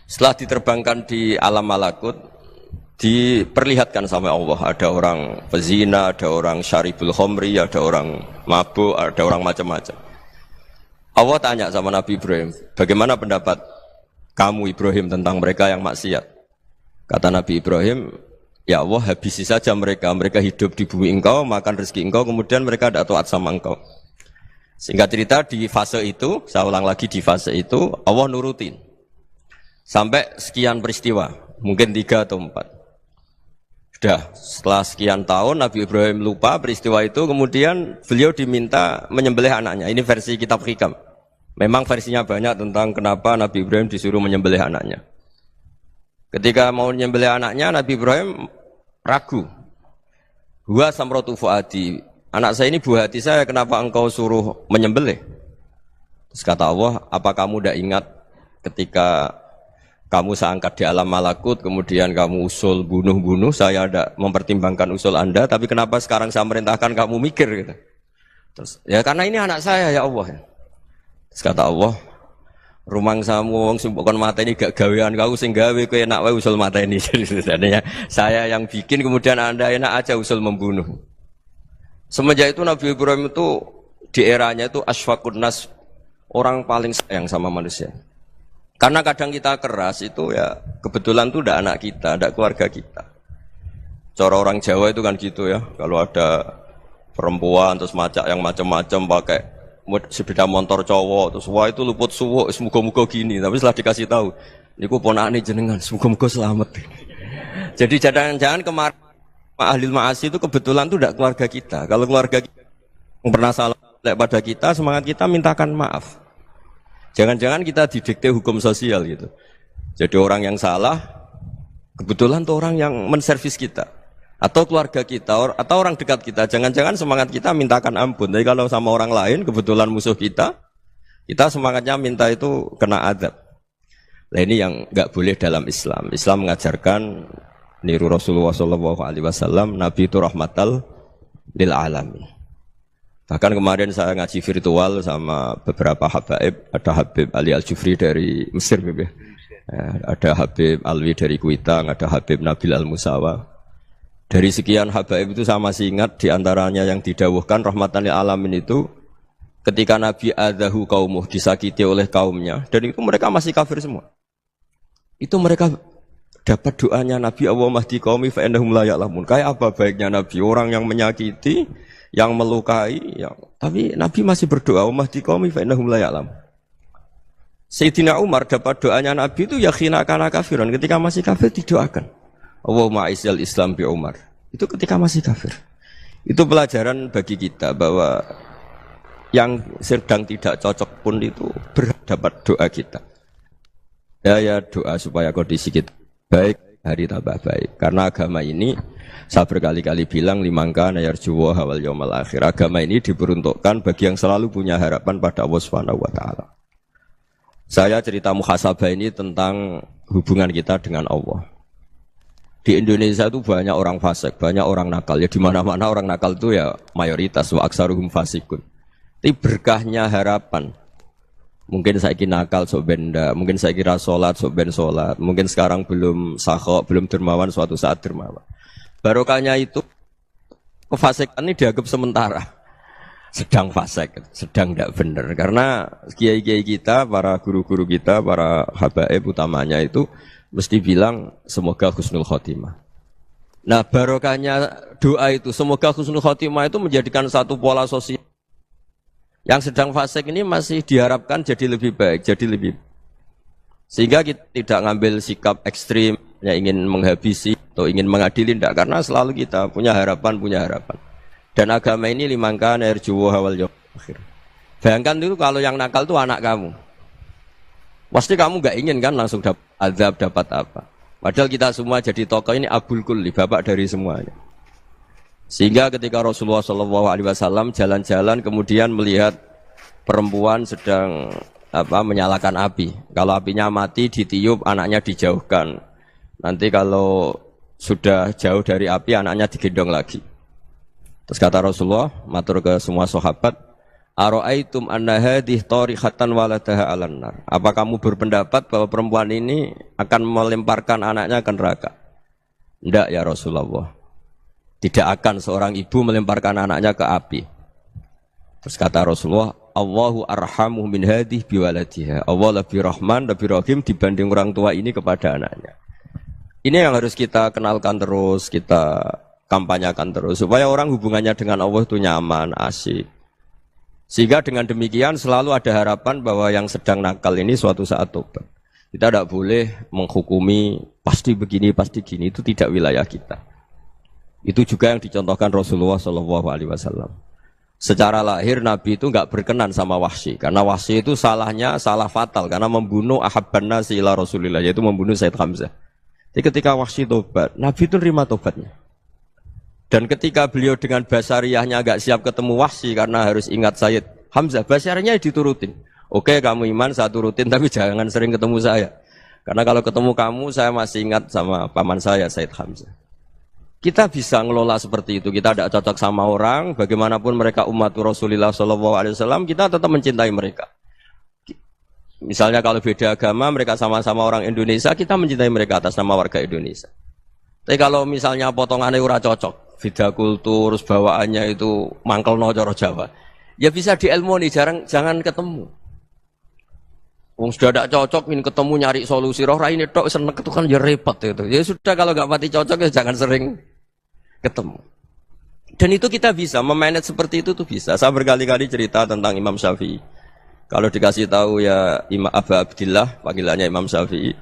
Setelah diterbangkan di alam malakut, diperlihatkan sama Allah, ada orang pezina, ada orang syaribul khomri, ada orang mabuk, ada orang macam-macam. Allah tanya sama Nabi Ibrahim, bagaimana pendapat kamu Ibrahim tentang mereka yang maksiat? Kata Nabi Ibrahim, ya Allah habisi saja mereka, mereka hidup di bumi engkau, makan rezeki engkau, kemudian mereka tidak taat sama engkau. Singkat cerita di fase itu, saya ulang lagi di fase itu, Allah nurutin. Sampai sekian peristiwa, mungkin 3 atau 4. Sudah, setelah sekian tahun Nabi Ibrahim lupa peristiwa itu, kemudian beliau diminta menyembelih anaknya. Ini versi kitab Hikam. Memang versinya banyak tentang kenapa Nabi Ibrahim disuruh menyembelih anaknya. Ketika mau menyembelih anaknya, Nabi Ibrahim ragu. Huwa samratu fuadi. Anak saya ini buah hati saya, kenapa engkau suruh menyembelih? Terus kata Allah, apa kamu tidak ingat ketika kamu saya angkat di alam malakut, kemudian kamu usul bunuh-bunuh, saya tidak mempertimbangkan usul Anda, tapi kenapa sekarang saya merintahkan kamu mikir gitu. Terus, ya karena ini anak saya ya Allah. Terus kata Allah, rumang samu wong sing bukan mata ini gak gawean kau sing gawe kowe enak wae usul mata ini. Jadi saya yang bikin, kemudian Anda enak aja usul membunuh. Semenjak itu Nabi Ibrahim itu di eranya itu asfaqun nas, orang paling sayang sama manusia. Karena kadang kita keras itu ya kebetulan itu tidak anak kita, tidak keluarga kita. Cara orang Jawa itu kan gitu ya. Kalau ada perempuan terus macak yang macam-macam pakai sepeda motor cowok, terus wah itu luput suwuk, semoga-moga gini. Tapi setelah dikasih tahu, niku ponakane jenengan, semoga-moga selamat. Jadi jangan-jangan kemarin ahli ma'asi itu kebetulan itu tidak keluarga kita. Kalau keluarga kita yang pernah salah pada kita, semangat kita mintakan maaf. Jangan-jangan kita didikte hukum sosial gitu. Jadi orang yang salah, kebetulan itu orang yang menservis kita. Atau keluarga kita, atau orang dekat kita. Jangan-jangan semangat kita mintakan ampun. Tapi kalau sama orang lain, kebetulan musuh kita semangatnya minta itu kena adab. Nah ini yang nggak boleh dalam Islam. Islam mengajarkan niru Rasulullah SAW, Nabi itu rahmatal lil alamin. Bahkan kemarin saya ngaji virtual sama beberapa habaib, ada Habib Ali Al-Jufri dari Mesir, ada Habib Alwi dari Kuitang, ada Habib Nabil Al-Musawa. Dari sekian habaib itu saya masih ingat diantaranya yang didawuhkan rahmatan lil alamin itu ketika Nabi adahu kaumuh, disakiti oleh kaumnya, dan itu mereka masih kafir semua. Itu mereka dapat doanya Nabi, Allah mahdi qaumi fa innahum la ya'lamun. Kayak apa baiknya Nabi, orang yang menyakiti, yang melukai, tapi Nabi masih berdoa, Allah mahdi qaumi fa innahum la ya'lamun. Sayyidina Umar dapat doanya Nabi itu ya khina kana kafiran, ketika masih kafir didoakan. Allahumma aizzal Islam bi Umar. Itu ketika masih kafir. Itu pelajaran bagi kita bahwa yang sedang tidak cocok pun itu dapat doa kita. Ya doa supaya kondisi kita baik, hari tambah baik. Karena agama ini saya berkali-kali bilang limangka nayarjuwa hawal yawmal akhir. Agama ini diperuntukkan bagi yang selalu punya harapan pada Allah Subhanahu wa taala. Saya cerita muhasabah ini tentang hubungan kita dengan Allah. Di Indonesia itu banyak orang fasik, banyak orang nakal. Ya di mana-mana orang nakal itu ya mayoritas wa aksaruhum fasikun. Tapi berkahnya harapan. Mungkin saya kira nakal sok benda, mungkin saya kira sholat sok ben sholat, mungkin sekarang belum sakhok, belum dermawan, suatu saat dermawan. Barokahnya itu kefasikan ini dianggap sementara. Sedang fasik, sedang tidak benar. Karena kiai-kiai kita, para guru-guru kita, para habaib utamanya itu mesti bilang semoga husnul khotimah. Nah barokahnya doa itu, semoga husnul khotimah itu menjadikan satu pola sosial. Yang sedang fasik ini masih diharapkan jadi lebih baik, jadi lebih. Sehingga kita tidak ngambil sikap ekstrim, yang ingin menghabisi atau ingin mengadili, tidak. Karena selalu kita punya harapan. Dan agama ini limangka nerjuwa hawal yawmal akhir. Bayangkan itu kalau yang nakal itu anak kamu. Pasti kamu nggak ingin kan langsung dapat azab, dapat apa. Padahal kita semua jadi tokoh ini abul kulli, bapak dari semuanya. Sehingga ketika Rasulullah SAW jalan-jalan kemudian melihat perempuan sedang menyalakan api. Kalau apinya mati ditiup, anaknya dijauhkan. Nanti kalau sudah jauh dari api, anaknya digendong lagi. Terus kata Rasulullah, matur ke semua sahabat, Aro'aitum anna hadih tarihatan waladaha alan nar. Apa kamu berpendapat bahwa perempuan ini akan melemparkan anaknya ke neraka? Tidak ya Rasulullah. Tidak akan seorang ibu melemparkan anaknya ke api. Terus kata Rasulullah, Allahu arhamu min hadih biwaladiha. Allah lebih rahman, lebih rahim dibanding orang tua ini kepada anaknya. Ini yang harus kita kenalkan terus, kita kampanyakan terus supaya orang hubungannya dengan Allah itu nyaman, asik. Sehingga dengan demikian selalu ada harapan bahwa yang sedang nakal ini suatu saat tobat. Kita tidak boleh menghukumi pasti begini, pasti gini, itu tidak wilayah kita. Itu juga yang dicontohkan Rasulullah SAW. Secara lahir Nabi itu enggak berkenan sama Wahsy, karena Wahsy itu salahnya salah fatal karena membunuh ahabban nasi ila Rasulillah, yaitu membunuh Said Hamzah. Jadi ketika Wahsy tobat, Nabi itu terima tobatnya. Dan ketika beliau dengan basariyahnya agak siap ketemu Wahsy karena harus ingat Sayyid Hamzah, basariyahnya diturutin. Oke kamu iman, saya turutin, tapi jangan sering ketemu saya. Karena kalau ketemu kamu, saya masih ingat sama paman saya, Sayyid Hamzah. Kita bisa ngelola seperti itu. Kita tidak cocok sama orang, bagaimanapun mereka umat Rasulullah SAW, kita tetap mencintai mereka. Misalnya kalau beda agama, mereka sama-sama orang Indonesia, kita mencintai mereka atas nama warga Indonesia. Tapi kalau misalnya potongannya ora cocok, beda kultur, bawaannya itu mangkel no coro Jawa, ya bisa diilmoni, jangan ketemu. Wong sudah tidak cocok, ingin ketemu nyari solusi, roh ini tok seneng itu kan ya repot itu. Ya sudah kalau nggak pati cocok ya jangan sering ketemu. Dan itu kita bisa memanage seperti itu tuh bisa. Saya berkali-kali cerita tentang Imam Syafi'i. Kalau dikasih tahu ya Imam Aba Abdillah, panggilannya Imam Syafi'i,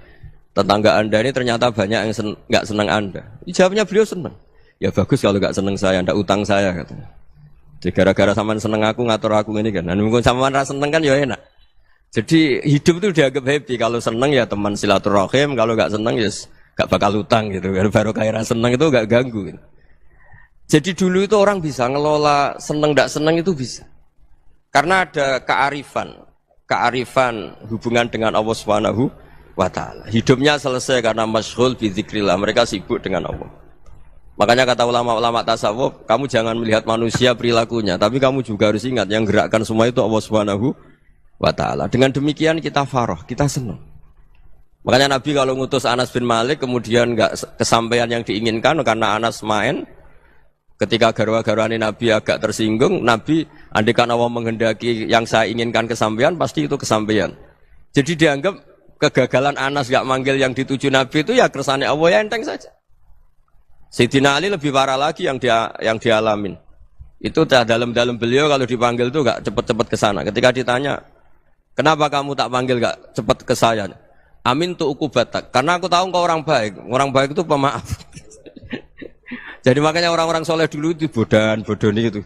tetangga anda ini ternyata banyak yang nggak senang anda. Jawabnya beliau senang. Ya bagus kalau nggak senang saya, ndak utang saya katanya. Jadi gara-gara sampean seneng aku ngatur aku ini kan. Nah, mungkin sampean rasa seneng kan ya enak. Jadi hidup itu dianggap happy. Kalau seneng ya teman silaturahim, kalau nggak seneng ya nggak bakal utang gitu. Baru kayak seneng itu nggak ganggu. Gitu. Jadi dulu itu orang bisa ngelola seneng ndak seneng itu bisa. Karena ada kearifan hubungan dengan Allah Subhanahu wa taala. Hidupnya selesai karena masyghul bi dzikrillah, mereka sibuk dengan Allah. Makanya kata ulama-ulama tasawuf, kamu jangan melihat manusia perilakunya, tapi kamu juga harus ingat yang gerakkan semua itu Allah Subhanahu wa taala. Dengan demikian kita farah, kita senang. Makanya Nabi kalau ngutus Anas bin Malik kemudian enggak kesampaian yang diinginkan karena Anas main, ketika garwa-garwane Nabi agak tersinggung, Nabi andaikan Allah menghendaki yang saya inginkan kesampaian, pasti itu kesampaian. Jadi dianggap kegagalan Anas gak manggil yang dituju Nabi itu ya kersane Allah, ya enteng saja. Sayyidina Ali lebih parah lagi yang dialamin. Itu dalam beliau kalau dipanggil itu gak cepet-cepet ke sana. Ketika ditanya, Kenapa kamu tak panggil gak cepat ke saya? Amin tu ukubatak. Karena aku tahu engkau orang baik. Orang baik itu pemaaf. Jadi makanya orang-orang soleh dulu itu bodoni itu.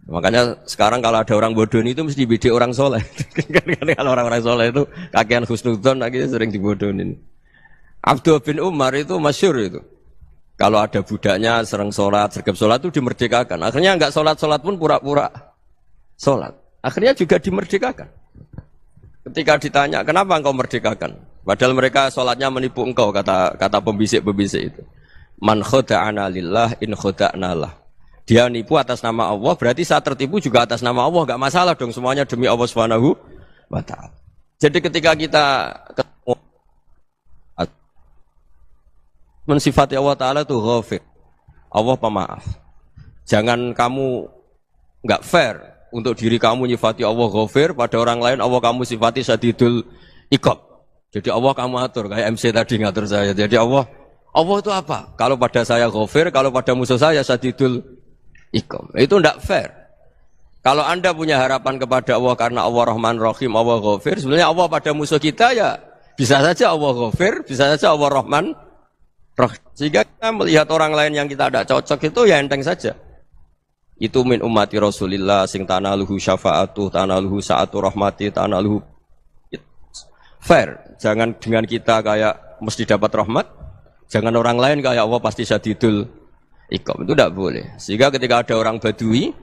Makanya sekarang kalau ada orang bodoni itu mesti bidik orang soleh. Kalau orang-orang soleh itu kakean husnudzon akhirnya sering dibodonin. Abdul bin Umar itu masyhur itu. Kalau ada budaknya sering sholat, sergap sholat itu dimerdekakan. Akhirnya enggak sholat pun pura-pura sholat. Akhirnya juga dimerdekakan. Ketika ditanya, kenapa engkau merdekakan? Padahal mereka sholatnya menipu engkau, kata pembisik-pembisik itu. Man khoda'ana lillah in khoda'na lah. Dia nipu atas nama Allah, berarti saat tertipu juga atas nama Allah. Enggak masalah dong, semuanya demi Allah Subhanahu wa ta'ala. Jadi ketika kita ketemu mensifati Allah Ta'ala itu ghafir. Allah pemaaf. Jangan kamu enggak fair untuk diri kamu nyifati Allah ghafir, pada orang lain Allah kamu sifati syadidul iqab. Jadi Allah kamu atur, kayak MC tadi ngatur saya. Jadi Allah itu apa? Kalau pada saya ghafir, kalau pada musuh saya syadidul iqab. Itu enggak fair. Kalau Anda punya harapan kepada Allah karena Allah Rahman Rahim, Allah ghafir, sebenarnya Allah pada musuh kita ya bisa saja Allah ghafir, bisa saja Allah Rahman Rahim. Sehingga kita melihat orang lain yang kita tidak cocok itu ya enteng saja. Itu min ummati Rasulillah sing tanaluhu syafa'atuh, tanaluhu sa'atu rahmati, tanaluhu fair. Jangan dengan kita kayak mesti dapat rahmat. Jangan orang lain kayak Allah pasti syadidul iqab. Itu tidak boleh. Sehingga ketika ada orang Badui,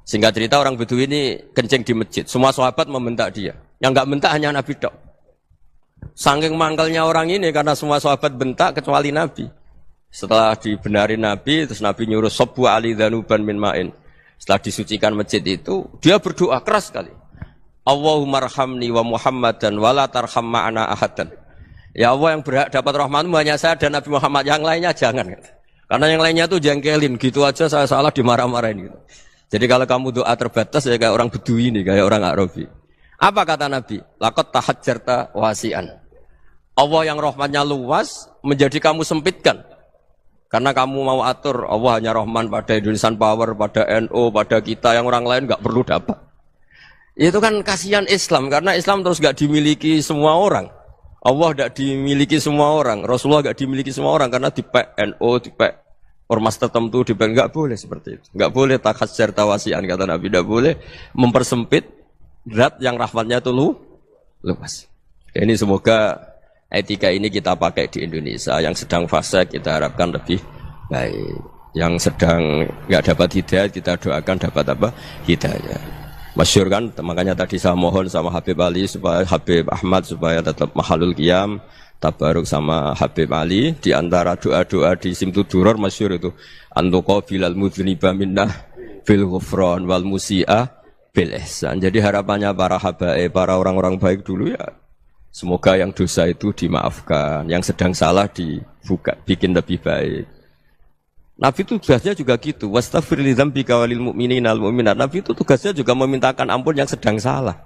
singkat cerita orang Badui ini kencing di masjid. Semua sahabat membentak dia. Yang enggak bentak hanya Nabi tok. Saking mangkelnya orang ini karena semua sahabat bentak kecuali Nabi. Setelah dibenarin Nabi, terus Nabi nyuruh sabbu ali dhanuban min ma'in. Setelah disucikan masjid itu, dia berdoa keras sekali. Allahumma arhamni wa Muhammadan wa la tarham ma'ana ahadan. Ya Allah, yang berhak dapat rahmatmu hanya saya dan Nabi Muhammad, yang lainnya jangan. Karena yang lainnya tuh jengkelin, gitu aja saya salah dimarah-marahin gitu. Jadi kalau kamu doa terbatas ya kayak orang Bedui ini, kayak orang Arabi. Apa kata Nabi? Laqad tahajjarta wasi'an. Allah yang rahmatnya luas menjadi kamu sempitkan. Karena kamu mau atur Allah hanya Rahman pada Indonesian Power, pada NU, pada kita yang orang lain nggak perlu dapat. Itu kan kasihan Islam karena Islam terus nggak dimiliki semua orang. Allah nggak dimiliki semua orang, Rasulullah nggak dimiliki semua orang karena di NU, di ormas tertentu, di nggak boleh seperti itu. Nggak boleh takhasyar tawasian kata Nabi, nggak boleh mempersempit zat yang rahmatnya itu luas. Ini semoga etika ini kita pakai di Indonesia. Yang sedang fase kita harapkan lebih baik. Yang sedang nggak dapat hidayah kita doakan dapat apa? Hidayah. Masyhur kan, makanya tadi saya mohon sama Habib Ali supaya Habib Ahmad supaya tetap mahalul qiyam, tabaruk sama Habib Ali. Di antara doa-doa di Simtud Duror masyhur itu antuqabilal mudhniba minnah bil ghufran wal musi'ah bil ihsan. Jadi harapannya para habaib, para orang-orang baik dulu ya semoga yang dosa itu dimaafkan, yang sedang salah dibuka, bikin lebih baik. Nabi itu tugasnya juga gitu. Wastaghfir li dzambika walil mu'minina wal mu'minat. Nabi itu tugasnya juga memintakan ampun yang sedang salah.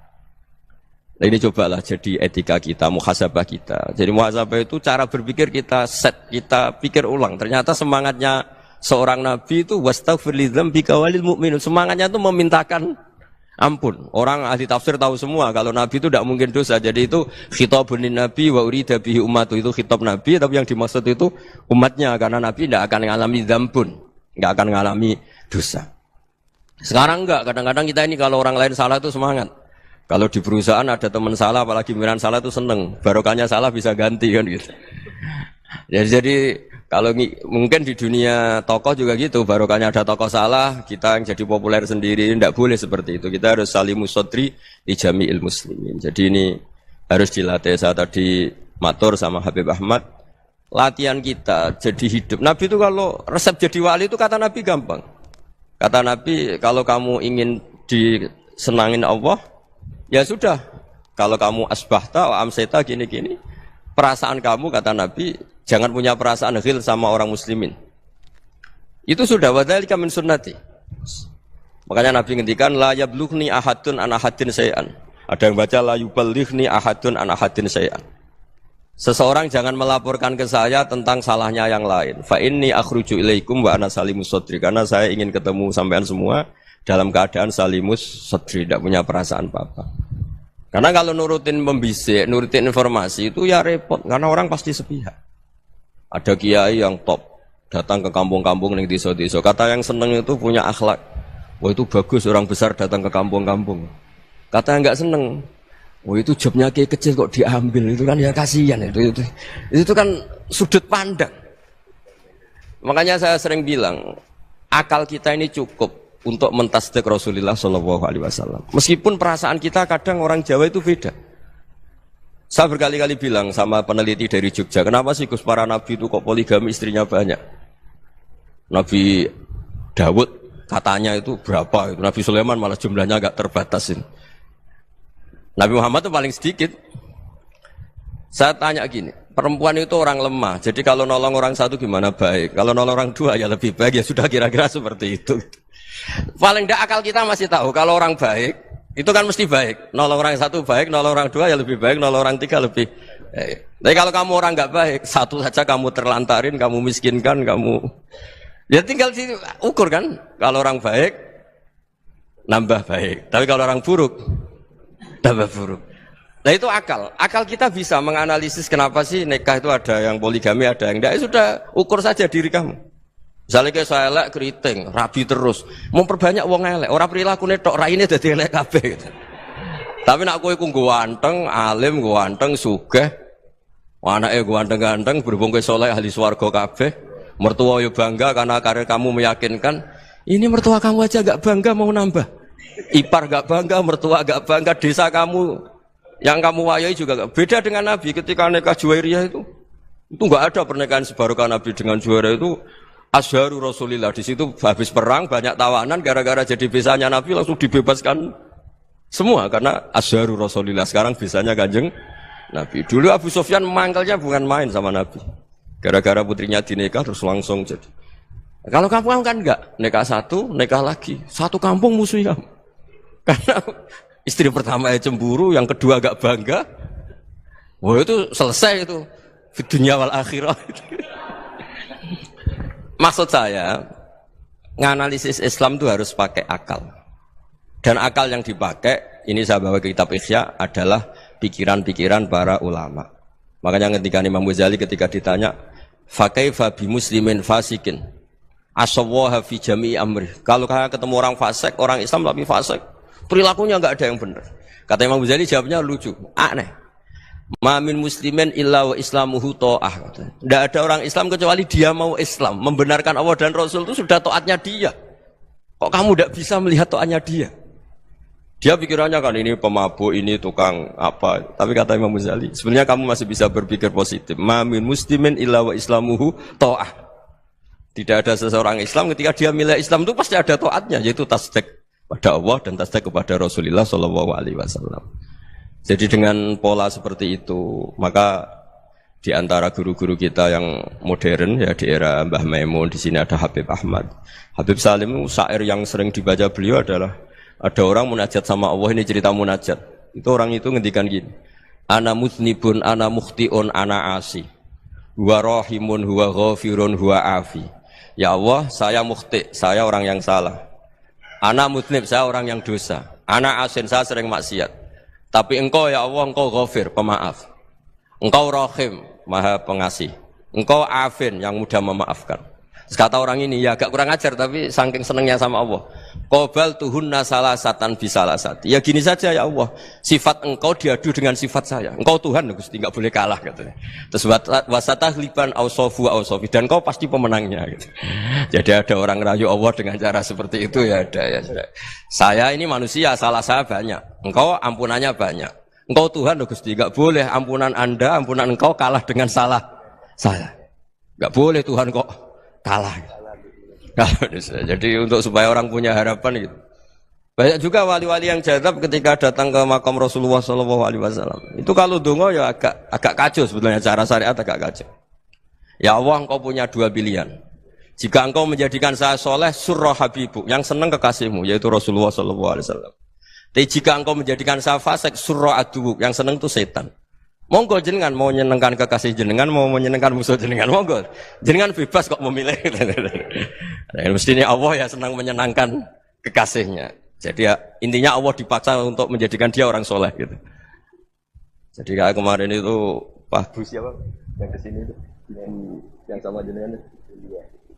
Nah ini cobalah jadi etika kita, muhasabah kita. Jadi muhasabah itu cara berpikir kita set, kita pikir ulang. Ternyata semangatnya seorang nabi itu wastaghfir li dzambika walil mu'minun. Semangatnya itu memintakan ampun. Orang ahli tafsir tahu semua kalau Nabi itu tidak mungkin dosa. Jadi itu khitabun Nabi wa urida bihi ummatu, itu khitab Nabi tapi yang dimaksud itu umatnya karena Nabi tidak akan mengalami dzambun, tidak akan mengalami dosa. Sekarang enggak, kadang-kadang kita ini kalau orang lain salah itu semangat. Kalau di perusahaan ada teman salah apalagi pimpinan salah itu seneng. Barokahnya salah bisa ganti kan gitu. Jadi kalau mungkin di dunia tokoh juga gitu, barokahnya ada tokoh salah, kita yang jadi populer sendiri, tidak boleh seperti itu. Kita harus salimus sodri di jami'il muslimin. Jadi ini harus dilatih. Saya tadi matur sama Habib Ahmad, latihan kita jadi hidup. Nabi itu kalau resep jadi wali itu kata Nabi gampang. Kata Nabi, kalau kamu ingin disenangin Allah, ya sudah. Kalau kamu asbahta wa amseta gini-gini, perasaan kamu kata Nabi, jangan punya perasaan ghil sama orang muslimin. Itu sudah wadzalika min sunnati. Makanya Nabi ngendikan la yablughni ahadun an ahadin syai'an. Ada yang baca la yuballighni ahadun an ahadin syai'an. Seseorang jangan melaporkan ke saya tentang salahnya yang lain. Fa inni akhruju ilaikum wa ana salimus sadri. Karena saya ingin ketemu sampean semua dalam keadaan salimus sadri, tidak punya perasaan apa-apa. Karena kalau nurutin membisik, nurutin informasi itu ya repot, karena orang pasti sepihak. Ada kiai yang top, datang ke kampung-kampung ning desa-desa. Kata yang seneng itu punya akhlak. Wah itu bagus orang besar datang ke kampung-kampung. Kata yang enggak seneng, wah itu jobnya kiai kecil kok diambil, itu kan ya kasihan itu kan sudut pandang. Makanya saya sering bilang, akal kita ini cukup untuk mentasdik Rasulullah Shallallahu Alaihi Wasallam. Meskipun perasaan kita kadang orang Jawa itu beda. Saya berkali-kali bilang sama peneliti dari Jogja, kenapa sih Gus para nabi itu kok poligami istrinya banyak? Nabi Dawud katanya itu berapa? Itu Nabi Sulaiman malah jumlahnya agak terbatas ini. Nabi Muhammad itu paling sedikit. Saya tanya gini, perempuan itu orang lemah, jadi kalau nolong orang satu gimana baik? Kalau nolong orang dua ya lebih baik, ya sudah kira-kira seperti itu. Paling tidak akal kita masih tahu kalau orang baik itu kan mesti baik. Nolong orang satu baik, nolong orang dua ya lebih baik, nolong orang tiga lebih baik. Tapi kalau kamu orang nggak baik, satu saja kamu terlantarin, kamu miskinkan, kamu ya tinggal diukur kan. Kalau orang baik nambah baik, tapi kalau orang buruk tambah buruk. Nah itu akal. Akal kita bisa menganalisis kenapa sih nikah itu ada yang poligami, ada yang enggak. Sudah ukur saja diri kamu. Misalnya kayak saya elek keriting, rabi terus, memperbanyak wong elek, orang perilaku netok raine dadi elek kabeh gitu. Tapi nak kowe ku ganteng, alim, ganteng, sugih, anake ganteng-ganteng, berhubung kowe saleh ahli swarga kabeh, mertua yo bangga karena karir kamu meyakinkan, ini mertua kamu aja gak bangga mau nambah. Ipar gak bangga, mertua gak bangga, desa kamu yang kamu wayai juga gak. Beda dengan Nabi ketika nikah Juwairiyah itu gak ada pernikahan sebarokah Nabi dengan Juwairiyah itu. Azharu Rasulillah, di situ habis perang banyak tawanan gara-gara jadi bisanya Nabi langsung dibebaskan semua karena Azharu Rasulillah. Sekarang bisanya Kanjeng Nabi. Dulu Abu Sufyan mangkelnya bukan main sama Nabi. Gara-gara putrinya dinikah terus langsung jadi. Kalau kamu kan enggak, nikah satu, nikah lagi, satu kampung musuh kamu. Karena istri pertama ya cemburu, yang kedua agak bangga. Wah itu selesai itu. Di dunia wal akhirah. Maksud saya, nganalisis Islam itu harus pakai akal. Dan akal yang dipakai, ini saya bawa ke kitab Ihya, adalah pikiran-pikiran para ulama. Makanya ketika Imam Ghazali ketika ditanya, fakaifa bi muslimin fasikin, asawwaha fi jami'i amri. Kalau kayak ketemu orang fasik, orang Islam tapi fasik, perilakunya enggak ada yang benar. Kata Imam Ghazali jawabnya lucu, aneh. Ma min muslimin illa wa islamuhu ta'ah. Tidak ada orang Islam kecuali dia mau Islam, membenarkan Allah dan Rasul itu sudah taatnya dia. Kok kamu tidak bisa melihat taatnya dia? Dia pikirannya kan ini pemabuk, ini tukang apa. Tapi kata Imam Ghazali, sebenarnya kamu masih bisa berpikir positif. Ma min muslimin illa wa islamuhu ta'ah. Tidak ada seseorang Islam ketika dia milih Islam itu pasti ada taatnya, yaitu tasdik pada Allah dan tasdik kepada Rasulullah sallallahu alaihi wasallam. Jadi dengan pola seperti itu, maka di antara guru-guru kita yang modern ya di era Mbah Maimun, di sini ada Habib Ahmad. Habib Salim syair yang sering dibaca beliau adalah ada orang munajat sama Allah, ini cerita munajat. Itu orang itu ngendikan gini, ana mutnibun, ana mukhtiun, ana asi. Huwa rahimun, huwa ghafirun, huwa afi. Ya Allah, saya mukhti, saya orang yang salah. Ana mutnib, saya orang yang dosa. Ana asin, saya sering maksiat. Tapi engkau ya Allah, engkau ghafir, pemaaf. Engkau rahim, maha pengasih. Engkau afin, yang mudah memaafkan. Kata orang ini, ya agak kurang ajar, tapi saking senengnya sama Allah. Qobal tuhunna salasatan bisalasati. Ya gini saja ya Allah, sifat engkau diadu dengan sifat saya. Engkau Tuhan, Gusti, enggak boleh kalah katanya. Terus wasatahliban ausofu ausofi, dan engkau pasti pemenangnya gitu. Jadi ada orang rayu Allah dengan cara seperti itu ya ada ya. Saya ini manusia, salah saya banyak. Engkau ampunannya banyak. Engkau Tuhan, Gusti, enggak boleh ampunan Anda, ampunan engkau kalah dengan salah saya. Enggak boleh Tuhan kok kalah. Jadi untuk supaya orang punya harapan gitu. Banyak juga wali-wali yang jadab ketika datang ke makam Rasulullah SAW. Itu kalau dongo ya agak kacau sebetulnya, cara syariat agak kacau. Ya Allah, engkau punya dua pilihan. Jika engkau menjadikan saya soleh, surah habibu, yang senang kekasihmu, yaitu Rasulullah SAW. Tapi jika engkau menjadikan saya fasik, surah adubu, yang senang itu setan. Monggo jenengan mau menyenangkan kekasih jenengan, mau menyenangkan musuh jenengan, monggo. Jenengan bebas kok memilih. Nah, mestinya Allah ya senang menyenangkan kekasihnya. Jadi ya, intinya Allah dipaksa untuk menjadikan dia orang soleh gitu. Jadi kayak kemarin itu Pak Bus siapa yang kesini itu, yang sama jenengan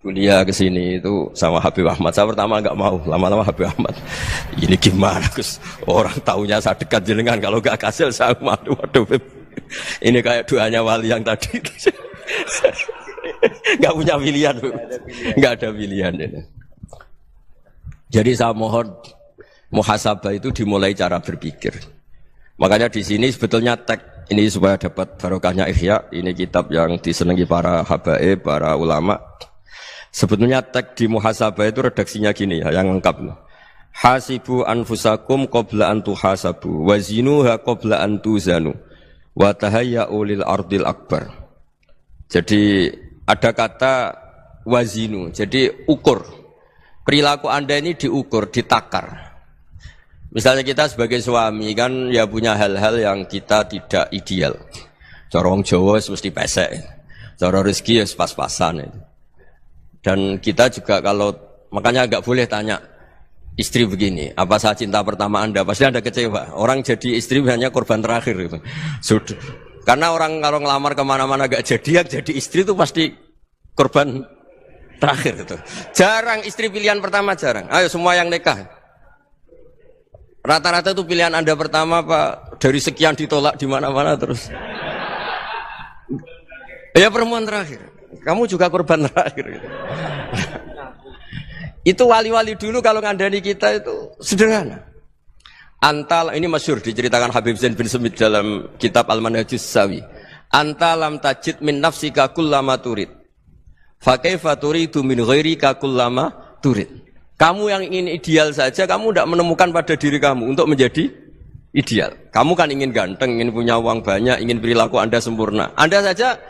kuliah kesini itu sama Habib Ahmad. Saya pertama nggak mau, lama-lama Habib Ahmad. Ini gimana Gus? Orang taunya saya dekat jenengan, kalau nggak kasih saya malu. Waduh, ini kayak doanya wali yang tadi. Nggak punya pilihan, nggak ada pilihan ini. Jadi saya mohon muhasabah itu dimulai cara berpikir. Makanya di sini sebetulnya tag ini supaya dapat barokahnya Ihya. Ini kitab yang disenangi para habaib, para ulama. Sebetulnya tag di muhasabah itu redaksinya gini ya, yang lengkap. Hasibu anfusakum qabla an tuhasabu wa zinuha qabla an tuzanu wa tahayya'u lil ardil akbar. Jadi ada kata wazinu, jadi ukur. Perilaku Anda ini diukur, ditakar. Misalnya kita sebagai suami kan ya punya hal-hal yang kita tidak ideal. Corong Jawa mesti pesek. Cara rezeki ya pas-pasan itu. Dan kita juga kalau, makanya nggak boleh tanya istri begini, apa saya cinta pertama Anda? Pasti Anda kecewa. Orang jadi istri hanya korban terakhir gitu. Sudah. Karena orang kalau ngelamar kemana-mana nggak jadi, yang jadi istri itu pasti korban terakhir gitu. Jarang istri pilihan pertama, jarang. Ayo semua yang nikah. Rata-rata itu pilihan Anda pertama Pak, dari sekian ditolak di mana-mana terus. Ya perempuan terakhir. Kamu juga korban terakhir gitu. Itu wali-wali dulu kalau ngandani kita itu sederhana. Antal, ini masyhur diceritakan Habib Zain bin Semit dalam kitab Al-Manhajus Sawi. Anta lam tajid min nafsika kullama turid. Fa kaifa turidu min ghairika kullama turid. Kamu yang ingin ideal saja, kamu tidak menemukan pada diri kamu untuk menjadi ideal. Kamu kan ingin ganteng, ingin punya uang banyak, ingin perilaku Anda sempurna. Anda saja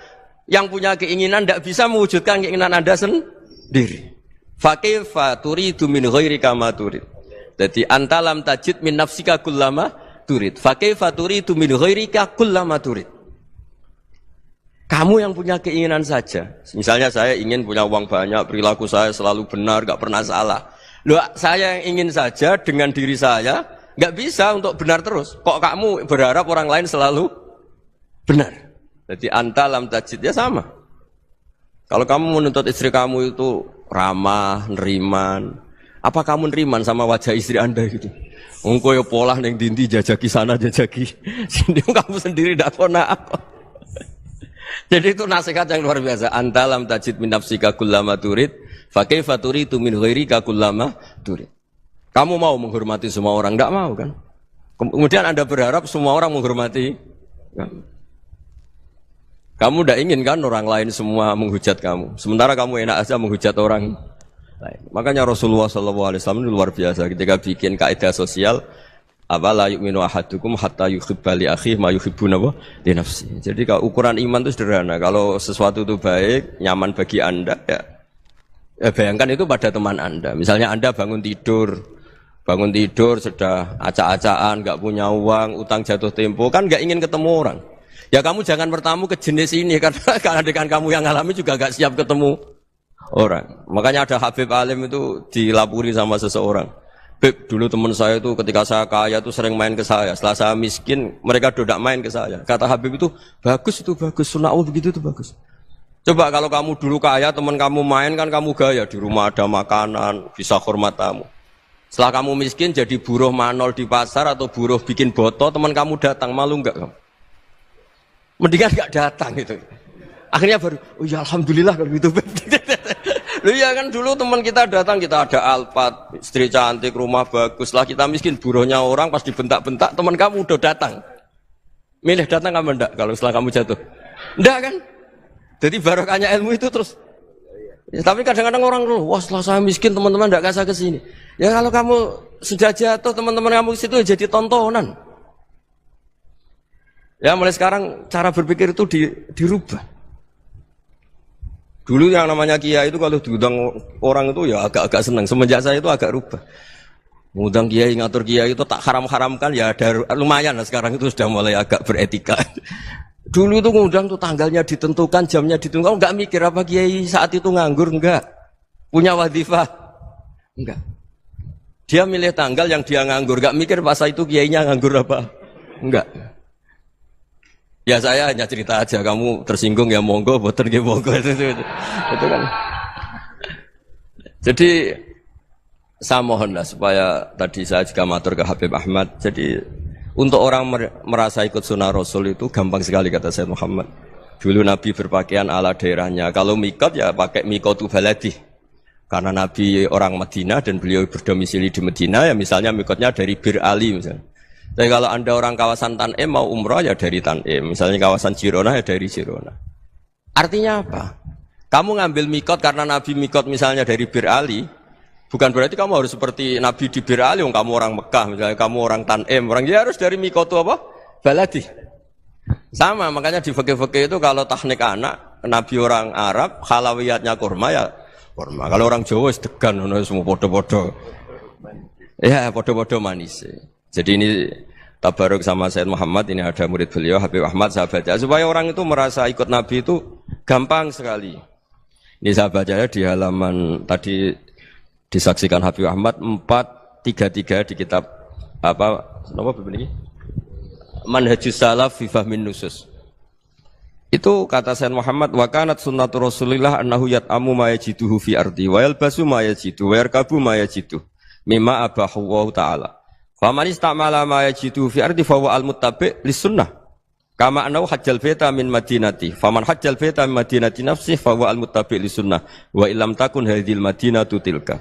yang punya keinginan tidak bisa mewujudkan keinginan Anda sendiri. Fa kaifa turidu min ghairika ma turid. Jadi anta lam tajid min nafsika kullama turid. Fa kaifa turidu min ghairika kullama turid. Kamu yang punya keinginan saja. Misalnya saya ingin punya uang banyak, perilaku saya selalu benar, enggak pernah salah. Loh, saya yang ingin saja dengan diri saya enggak bisa untuk benar terus. Kok kamu berharap orang lain selalu benar? Jadi anta lam tajid ya sama. Kalau kamu menuntut istri kamu itu ramah, neriman, apa kamu neriman sama wajah istri Anda gitu? Engko yo pola ning dindi jajaki sana jajaki sini, kamu sendiri ndak kona apa. Jadi itu nasihat yang luar biasa. Anta lam tajid min nafsika kullama turid, fa kaifa turidu min ghairika kullama turid. Kamu mau menghormati semua orang, ndak mau kan? Kemudian Anda berharap semua orang menghormati kamu. Kamu tidak ingin kan orang lain semua menghujat kamu. Sementara kamu enak aja menghujat orang lain. Makanya Rasulullah SAW itu luar biasa ketika bikin kaidah sosial. Apa la yu'minu ahadukum hatta yuhibba li akhihi ma yuhibbu li nafsihi. Jadi kalau ukuran iman itu sederhana. Kalau sesuatu itu baik, nyaman bagi Anda, ya bayangkan itu pada teman Anda. Misalnya Anda bangun tidur sudah acak-acakan, nggak punya uang, utang jatuh tempo, kan nggak ingin ketemu orang. Ya kamu jangan bertamu ke jenis ini karena dengan kamu yang alami juga gak siap ketemu orang. Makanya ada Habib Alim itu dilapuri sama seseorang. Beb, dulu teman saya itu ketika saya kaya itu sering main ke saya. Setelah saya miskin, mereka tidak main ke saya. Kata Habib itu bagus, sunnaul begitu itu bagus. Coba kalau kamu dulu kaya, teman kamu main kan kamu gaya. Di rumah ada makanan, bisa hormat tamu. Setelah kamu miskin jadi buruh manol di pasar atau buruh bikin boto, teman kamu datang, malu enggak kamu? Mendingan gak datang gitu. Akhirnya baru, oh ya alhamdulillah kalau gitu. Loh ya kan dulu teman kita datang, kita ada Alphard, istri cantik, rumah bagus. Lah kita miskin, buruhnya orang pas dibentak-bentak, teman kamu udah datang. Milih datang kamu enggak kalau setelah kamu jatuh? Enggak kan? Jadi barokahnya ilmu itu terus. Ya, tapi kadang-kadang orang loh, wah setelah saya miskin teman-teman enggak kasih ke sini. Ya kalau kamu sudah jatuh, teman-teman kamu ke situ jadi tontonan. Ya mulai sekarang cara berpikir itu dirubah. Dulu yang namanya kiai itu kalau diundang orang itu ya agak-agak senang. Semenjak saya itu agak rubah. Mengundang kiai, ngatur kiai itu tak haram-haramkan ya ada lumayan lah sekarang itu sudah mulai agak beretika. Dulu itu ngundang tuh tanggalnya ditentukan, jamnya ditentukan. Enggak mikir apa kiai saat itu nganggur, enggak. Punya wadifah, enggak. Dia milih tanggal yang dia nganggur, enggak mikir pas itu kiainya nganggur apa. Enggak. Ya saya hanya cerita aja, kamu tersinggung ya monggo, boten nggih monggo itu kan. Jadi saya mohonlah supaya tadi saya juga matur ke Habib Ahmad. Jadi untuk orang merasa ikut sunnah Rasul itu gampang sekali kata Sayyid Muhammad. Dulu Nabi berpakaian ala daerahnya. Kalau mikot ya pakai mikotu baladi. Karena Nabi orang Madinah dan beliau berdomisili di Madinah ya misalnya mikotnya dari Bir Ali misalnya. Tapi kalau Anda orang kawasan Tanim mau umrah ya dari Tanim. Misalnya kawasan Jirona ya dari Jirona. Artinya apa? Kamu ngambil mikot karena Nabi mikot misalnya dari Bir Ali, bukan berarti kamu harus seperti Nabi di Bir Ali, kamu orang Mekah, misalnya kamu orang Tanim, orang dia harus dari mikot itu apa? Baladi. Sama, makanya di fikih-fikih itu kalau teknik anak, Nabi orang Arab, halawiyatnya kurma ya kurma. Kalau orang Jawa sedegan, semua podo-podo. Ya, podo-podo manis. Jadi ini tabaruk sama Sayyid Muhammad, ini ada murid beliau, Habib Ahmad, saya baca. Supaya orang itu merasa ikut Nabi itu gampang sekali. Ini saya baca di halaman, tadi disaksikan Habib Ahmad, 433 di kitab, apa ini? Manhajus Salaf fi Fahmin Nusus. Itu kata Sayyid Muhammad, wa kanat sunnatu Rasulillah annahu yat'amu ma yajiduhu fi ardi wa yalbasu ma yajidu wa yarkabu ma yajidu mimma abahu wa ta'ala. Faman istamala ma yajidu fi ardi fa huwa al-muttabi' lis-sunnah. Kama annahu hajjal baita min madinati. Faman hajjal baita min madinati nafsihi fa huwa al-muttabi' lis-sunnah. Wa illam takun hadhil madinatu tilka.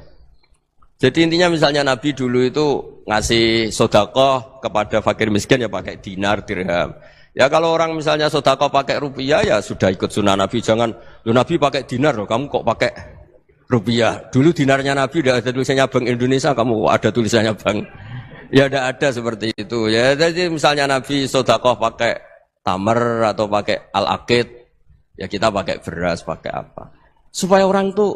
Jadi intinya misalnya Nabi dulu itu ngasih sedekah kepada fakir miskin ya pakai dinar, dirham. Ya kalau orang misalnya sedekah pakai rupiah ya sudah ikut sunnah Nabi. Jangan, lu Nabi pakai dinar loh, kamu kok pakai rupiah. Dulu dinarnya Nabi udah ada tulisannya Bank Indonesia, kamu ada tulisannya Bank. Ya tidak ada seperti itu. Ya jadi misalnya Nabi sedekah pakai tamar atau pakai al-aqid, ya kita pakai beras, pakai apa. Supaya orang tuh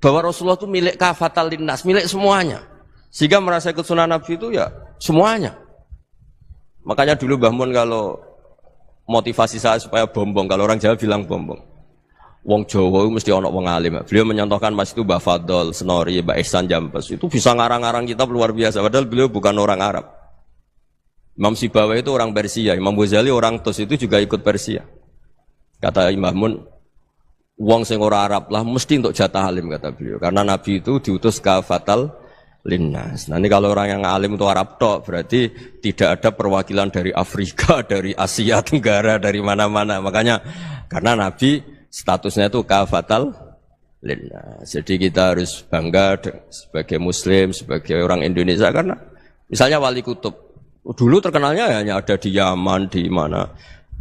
bahwa Rasulullah itu milik kafatal linnas, milik semuanya. Sehingga merasa ikut sunnah Nabi itu ya semuanya. Makanya dulu Mbah Mun kalau motivasi saya supaya bombong, kalau orang Jawa bilang bombong. Wong Jawa itu mesti ono wong alim. Beliau menyontohkan mas itu Mbah Fadol, Senori, Mbah Ihsan Jambes. Itu bisa ngarang-ngarang kitab luar biasa. Padahal beliau bukan orang Arab. Imam Sibawai itu orang Persia. Imam Ghazali orang Tus itu juga ikut Persia. Kata Imam Mun, wong sing ora Arab lah mesti untuk jatah alim kata beliau. Karena Nabi itu diutus kafatal linnas. Nah ini kalau orang yang alim itu Arab tok, berarti tidak ada perwakilan dari Afrika, dari Asia Tenggara, dari mana-mana. Makanya karena Nabi statusnya itu kafatal linnas. Jadi kita harus bangga sebagai Muslim, sebagai orang Indonesia karena misalnya Wali Kutub dulu terkenalnya hanya ada di Yaman, di mana.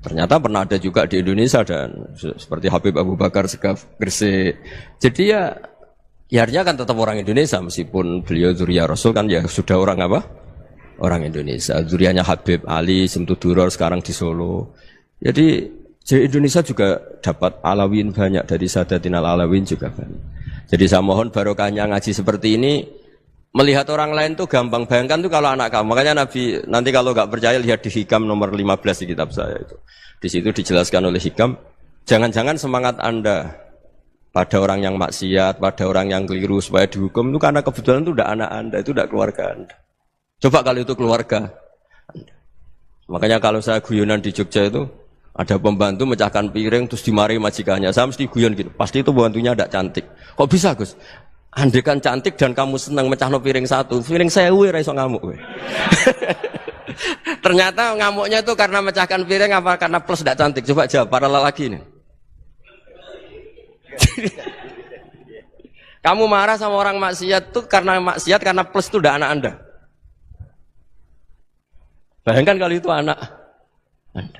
Ternyata pernah ada juga di Indonesia dan seperti Habib Abu Bakar Segaf Gresik. Jadi ya artinya kan tetap orang Indonesia meskipun beliau zuriyah Rasul kan ya sudah orang apa? Orang Indonesia. Zuriyahnya Habib Ali Simtuduror sekarang di Solo. Jadi Indonesia juga dapat alawin banyak dari Sadatin al-Alawin juga banyak. Jadi saya mohon barokahnya ngaji seperti ini. Melihat orang lain tuh gampang, bayangkan tuh kalau anak kamu. Makanya Nabi, nanti kalau nggak percaya lihat di Hikam nomor 15 di kitab saya itu. Di situ dijelaskan oleh Hikam, jangan-jangan semangat Anda pada orang yang maksiat, pada orang yang keliru supaya dihukum itu karena kebetulan itu udah anak Anda, itu udah keluarga Anda. Coba kalau itu keluarga Anda. Makanya kalau saya guyonan di Jogja itu, ada pembantu mecahkan piring terus dimarahi majikannya. Saya mesti guyon gitu, pasti itu pembantunya tidak cantik. Kok bisa Gus? Andai kan cantik dan kamu senang mecahno piring satu, piring 1000 ora iso ngamuk kowe. Ternyata ngamuknya itu karena mecahkan piring apa karena plus tidak cantik? Coba jawab para lelaki ini. Kamu marah sama orang maksiat itu karena maksiat karena plus itu udah anak Anda. Bayangkan kalau itu anak Anda.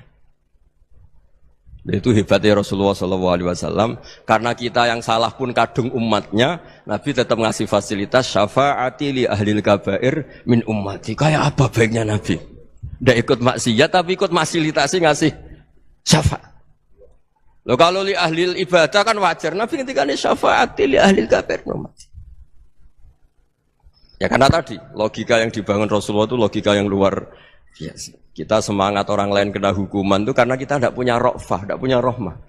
Itu hebatnya Rasulullah SAW. Karena kita yang salah pun kadung umatnya, Nabi tetap ngasih fasilitas syafaati li ahlil kabair min ummati. Kayak apa baiknya Nabi? Tidak ikut maksiat tapi ikut fasilitasi ngasih syafaat. Loh kalau li ahlil ibadah kan wajar. Nabi ketika ini syafaati li ahlil kabair min ummati. Ya karena tadi logika yang dibangun Rasulullah itu logika yang luar biasa. Kita semangat orang lain kena hukuman itu karena kita tidak punya ra'fah, tidak punya rahmah.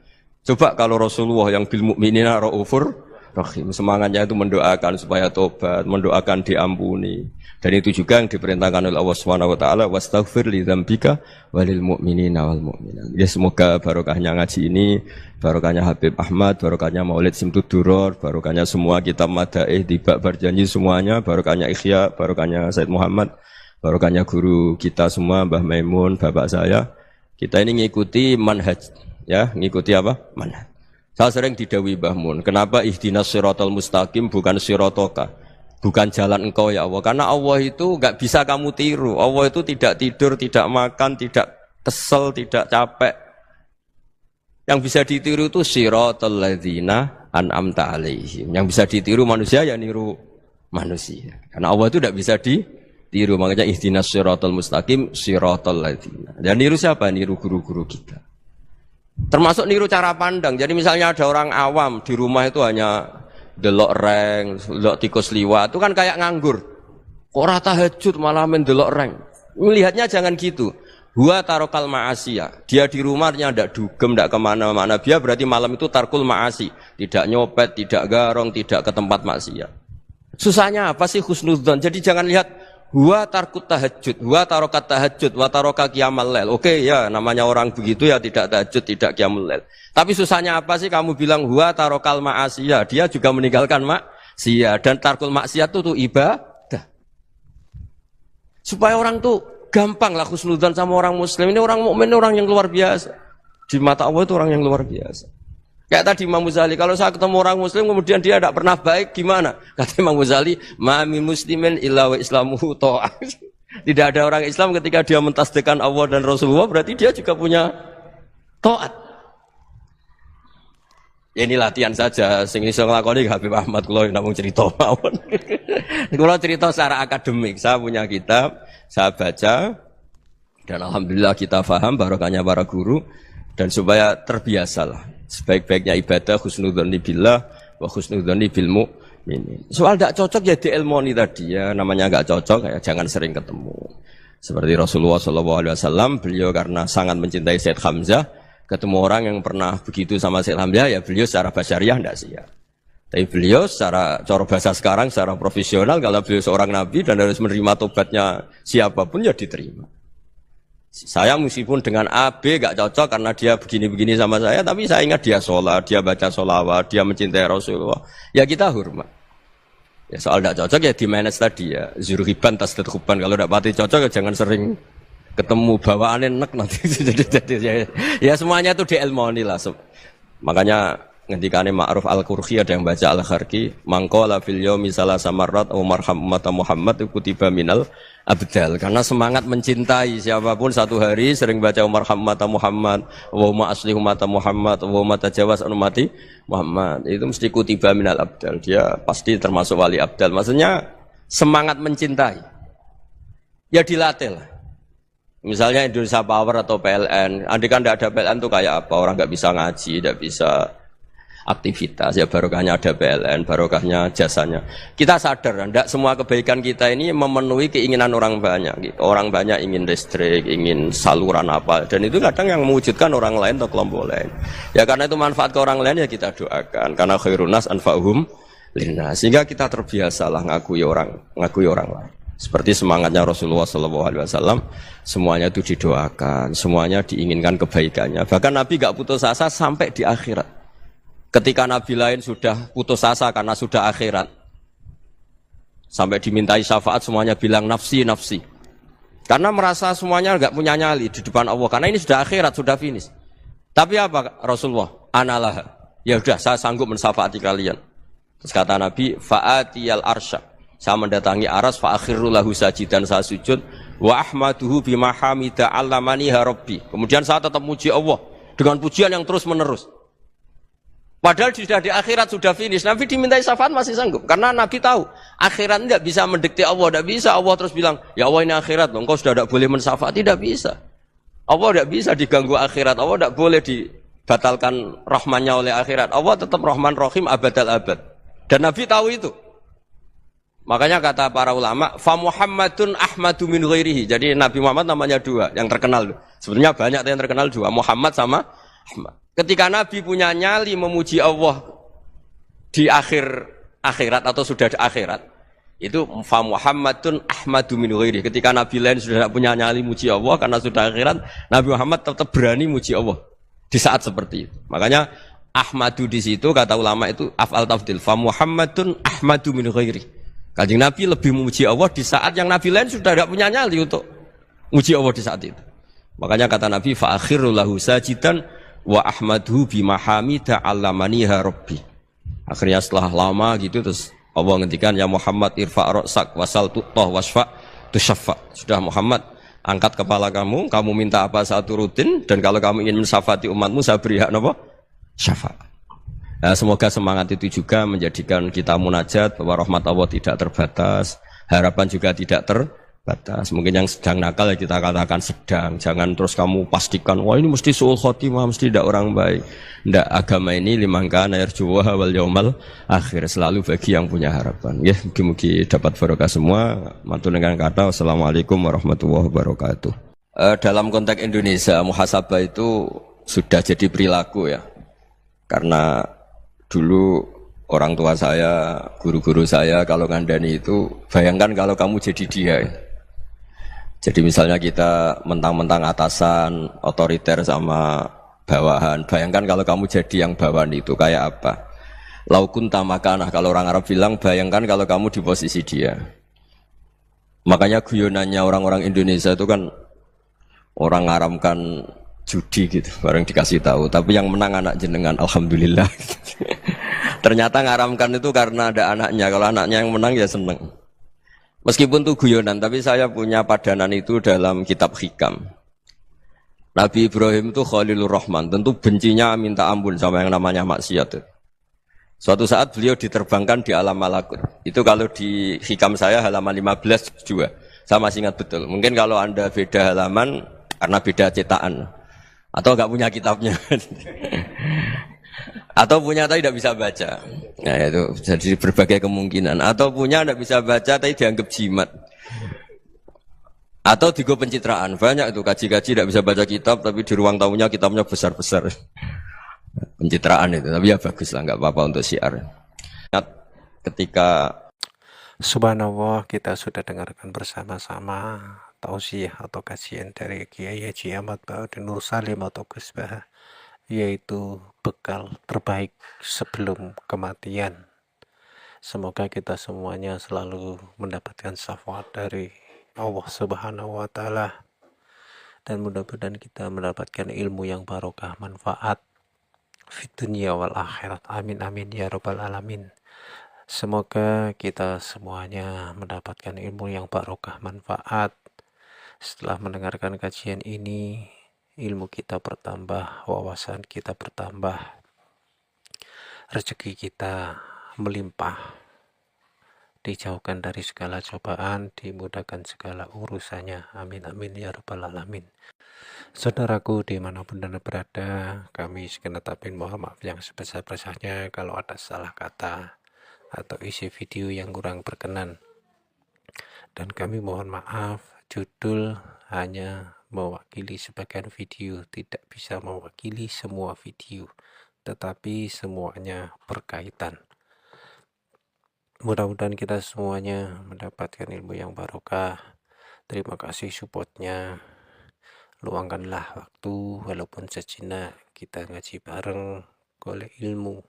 Coba kalau Rasulullah yang bil mukminina raufur Rahim. Semangatnya itu mendoakan supaya tobat, mendoakan diampuni. Dan itu juga yang diperintahkan oleh Allah Subhanahu wa taala, wastaghfir li dzambika walil mu'minina wal mu'minat. Ya semoga barokahnya ngaji ini, barokahnya Habib Ahmad, barokahnya Maulid Simtud Duror, barokahnya semua kitab madaih di bab berjanji semuanya, barokahnya Ikhya, barokahnya Said Muhammad, barokahnya guru kita semua, Mbah Maimun, bapak saya. Kita ini ngikuti manhaj, ya, ngikuti apa? Manhaj. Saya sering didhawuhi Mbah Mun, kenapa ihdinas siratal mustaqim bukan siratoka? Bukan jalan engkau ya Allah, karena Allah itu enggak bisa kamu tiru. Allah itu tidak tidur, tidak makan, tidak kesel, tidak capek. Yang bisa ditiru itu siratal ladzina an'amta alaihim. Yang bisa ditiru manusia ya niru manusia. Karena Allah itu tidak bisa ditiru, makanya ihdinas siratal mustaqim siratal ladzina. Dan niru siapa? Niru guru-guru kita. Termasuk niru cara pandang. Jadi misalnya ada orang awam di rumah itu hanya delok reng, delok tikus liwat, itu kan kayak nganggur. Kok ora tahajud malah main delok reng. Melihatnya jangan gitu. Huwa tarokal ma'asiyah. Dia di rumahnya ndak dugem, ndak kemana-mana. Dia berarti malam itu tarkul ma'asi. Tidak nyopet, tidak garong, tidak ke tempat maksiat. Susahnya apa sih husnudzon? Jadi jangan lihat huwa tarkut tahajud, huwa tarokat tahajud, wa taroka qiyamul lail. Oke ya, namanya orang begitu ya tidak tahajud, tidak qiyamul lail. Tapi susahnya apa sih kamu bilang huwa tarokal ma'asiyah, dia juga meninggalkan maksiat, dan tarkul maksiat itu ibadah. Supaya orang tuh gampang lah husnudzon sama orang muslim. Ini orang mukmin, orang yang luar biasa. Di mata Allah itu orang yang luar biasa. Kayak tadi Imam Ghazali, kalau saya ketemu orang muslim kemudian dia tidak pernah baik, gimana? Kata Imam Ghazali, ma min muslimin illa wa islamuhu ta'ah. Tidak ada orang Islam ketika dia mentasdihkan Allah dan Rasulullah, berarti dia juga punya taat. Ya ini latihan saja, sing iso nglakoni Habib Ahmad kula namung cerita mawon. Kula cerita secara akademik, saya punya kitab, saya baca dan alhamdulillah kita paham barokahnya para guru dan supaya terbiasalah. Sebaik-baiknya ibadah husnudzon billah wa husnudzon bil mu'minin. Soal tidak cocok ya diilmoni tadi ya, namanya enggak cocok ya jangan sering ketemu. Seperti Rasulullah SAW, beliau karena sangat mencintai Said Hamzah, ketemu orang yang pernah begitu sama Said Hamzah ya beliau secara basyariah tidak siap. Tapi beliau secara cara bahasa sekarang, secara profesional, kalau beliau seorang nabi dan harus menerima tobatnya siapapun ya diterima. Saya meskipun dengan A, B gak cocok karena dia begini-begini sama saya, tapi saya ingat dia sholat, dia baca sholawat, dia mencintai Rasulullah. Ya kita hormat. Ya soal gak cocok ya di manage tadi ya. Zurhiban tasdid khuban. Kalau gak pati cocok ya jangan sering ketemu, bawaannya enak nanti. Ya semuanya itu diilmoni lah. Makanya ngendikane Ma'ruf Al-Qurhi ada yang baca Al-Kharki, mangqala fil yaumi salasa marrat aw marham ummata Muhammad kutiba minal abdal. Karena semangat mencintai siapapun satu hari sering baca marham ummata Muhammad, wa asli ummata Muhammad, wa tajawaz an ummati Muhammad. Itu mesti kutiba minal abdal. Dia pasti termasuk wali abdal. Maksudnya semangat mencintai. Ya dilatih lah. Misalnya Indonesia Power atau PLN, andai kan tidak ada PLN itu kayak apa? Orang nggak bisa ngaji, tidak bisa aktivitas, ya barokahnya ada PLN, barokahnya jasanya. Kita sadar, tidak semua kebaikan kita ini memenuhi keinginan orang banyak. Gitu. Orang banyak ingin listrik, ingin saluran apa, dan itu kadang yang mewujudkan orang lain atau kelompok lain. Ya karena itu manfaat ke orang lain ya kita doakan. Karena khairun nas anfa'uhum linnas. Sehingga kita terbiasalah ngakui orang lain. Seperti semangatnya Rasulullah SAW, semuanya itu didoakan, semuanya diinginkan kebaikannya. Bahkan Nabi gak putus asa sampai di akhirat. Ketika Nabi lain sudah putus asa karena sudah akhirat, sampai dimintai syafaat semuanya bilang nafsi, nafsi. Karena merasa semuanya enggak punya nyali di depan Allah. Karena ini sudah akhirat, sudah finish. Tapi apa Rasulullah? Analah. Ya sudah, saya sanggup mensyafaati kalian. Terus kata Nabi, fa'atiyal arsya. Saya mendatangi aras, fa'akhiru lahu sajidan, saya sujud. Wa ahmaduhu bima hamida allamaniha rabbi. Kemudian saya tetap muji Allah dengan pujian yang terus menerus. Padahal sudah di akhirat, sudah finish. Nabi dimintai syafaat masih sanggup. Karena Nabi tahu, akhirat tidak bisa mendikte Allah. Tidak bisa Allah terus bilang, ya Allah ini akhirat loh, engkau sudah tidak boleh mensyafaat. Tidak bisa. Allah tidak bisa diganggu akhirat. Allah tidak boleh dibatalkan rahmannya oleh akhirat. Allah tetap rahman rahim abadal abad. Dan Nabi tahu itu. Makanya kata para ulama, fa Muhammadun ahmadu min ghairihi. Jadi Nabi Muhammad namanya dua, yang terkenal. Sebenarnya banyak yang terkenal dua, Muhammad sama Ahmad. Ketika Nabi punya nyali memuji Allah di akhir akhirat atau sudah di akhirat itu fa Muhammadun ahmadu min ghairi. Ketika nabi lain sudah tidak punya nyali muji Allah karena sudah akhirat, Nabi Muhammad tetap berani muji Allah di saat seperti itu. Makanya ahmadu di situ kata ulama itu af'al tafdil, fa Muhammadun ahmadu min ghairi. Kanjeng Nabi lebih memuji Allah di saat yang nabi lain sudah tidak punya nyali untuk muji Allah di saat itu. Makanya kata Nabi fa akhiru lahu sajidan wa ahmadhu bimahami ta'allamaniha rabbi. Akhirnya setelah lama gitu terus Allah ngendikan ya Muhammad irfa' ra'sak wasal tu'tah wasfa' tusyaffa. Sudah Muhammad angkat kepala kamu minta apa saat rutin, dan kalau kamu ingin mensafati umatmu saya beri hak napa? Syafaat. Nah, semoga semangat itu juga menjadikan kita munajat bahwa rahmat Allah tidak terbatas, harapan juga tidak terbatas. Mungkin yang sedang nakal ya kita katakan sedang, jangan terus kamu pastikan wah ini mesti suul khotimah, mesti tidak orang baik. Tidak, agama ini liman kana yarjuwa wal yaumal akhir, selalu bagi yang punya harapan. Ya, mugi-mugi dapat barokah semua. Mantul dengan kata wassalamualaikum warahmatullahi wabarakatuh. Dalam konteks Indonesia muhasabah itu sudah jadi perilaku ya. Karena dulu orang tua saya, guru-guru saya kalau ngandani itu, bayangkan kalau kamu jadi dia. Jadi misalnya kita mentang-mentang atasan, otoriter sama bawahan. Bayangkan kalau kamu jadi yang bawahan itu kayak apa? Laukun tamakanah, kalau orang Arab bilang, bayangkan kalau kamu di posisi dia. Makanya guyonannya orang-orang Indonesia itu kan orang ngaramkan judi gitu, bareng dikasih tahu. Tapi yang menang anak jenengan, alhamdulillah. Ternyata ngaramkan itu karena ada anaknya. Kalau anaknya yang menang ya seneng. Meskipun itu guyonan, tapi saya punya padanan itu dalam kitab Hikam. Nabi Ibrahim itu Khalilur Rahman, tentu bencinya minta ampun sama yang namanya maksiat. Suatu saat beliau diterbangkan di alam malakut. Itu kalau di Hikam saya halaman 15 juga. Saya masih ingat betul. Mungkin kalau Anda beda halaman karena beda cetakan. Atau enggak punya kitabnya. Atau punya tapi tidak bisa baca. Nah itu jadi berbagai kemungkinan. Atau punya tidak bisa baca tapi dianggap jimat. Atau digo pencitraan. Banyak itu kaji-kaji tidak bisa baca kitab tapi di ruang tamunya kitabnya besar-besar. Pencitraan itu. Tapi ya bagus lah, enggak apa-apa untuk syiar. Ketika Subhanallah, kita sudah dengarkan bersama-sama tausiah atau kajian dari Kiai Haji Ahmad Ba'udin Nur Salim atau Gus Bah, yaitu bekal terbaik sebelum kematian. Semoga kita semuanya selalu mendapatkan syafaat dari Allah Subhanahu wa Ta'ala, dan mudah-mudahan kita mendapatkan ilmu yang barokah, manfaat fi dunia wal akhirat. Amin amin ya rabbal alamin. Semoga kita semuanya mendapatkan ilmu yang barokah, manfaat. Setelah mendengarkan kajian ini, ilmu kita bertambah, wawasan kita bertambah, rezeki kita melimpah, dijauhkan dari segala cobaan, dimudahkan segala urusannya. Amin amin ya rabbal alamin. Saudaraku dimanapun Anda berada, kami segenap tabin mohon maaf yang sebesar-besarnya kalau ada salah kata atau isi video yang kurang berkenan, dan kami mohon maaf, judul hanya mewakili sebagian video, tidak bisa mewakili semua video, tetapi semuanya berkaitan. Mudah-mudahan kita semuanya mendapatkan ilmu yang barokah. Terima kasih supportnya. Luangkanlah waktu walaupun sejenak, kita ngaji bareng, golek ilmu.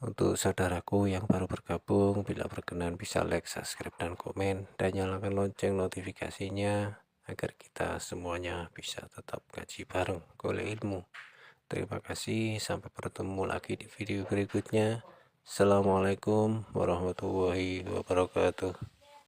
Untuk saudaraku yang baru bergabung, bila berkenan bisa like, subscribe, dan komen, dan nyalakan lonceng notifikasinya agar kita semuanya bisa tetap ngaji bareng, golek ilmu. Terima kasih, sampai bertemu lagi di video berikutnya. Assalamualaikum warahmatullahi wabarakatuh.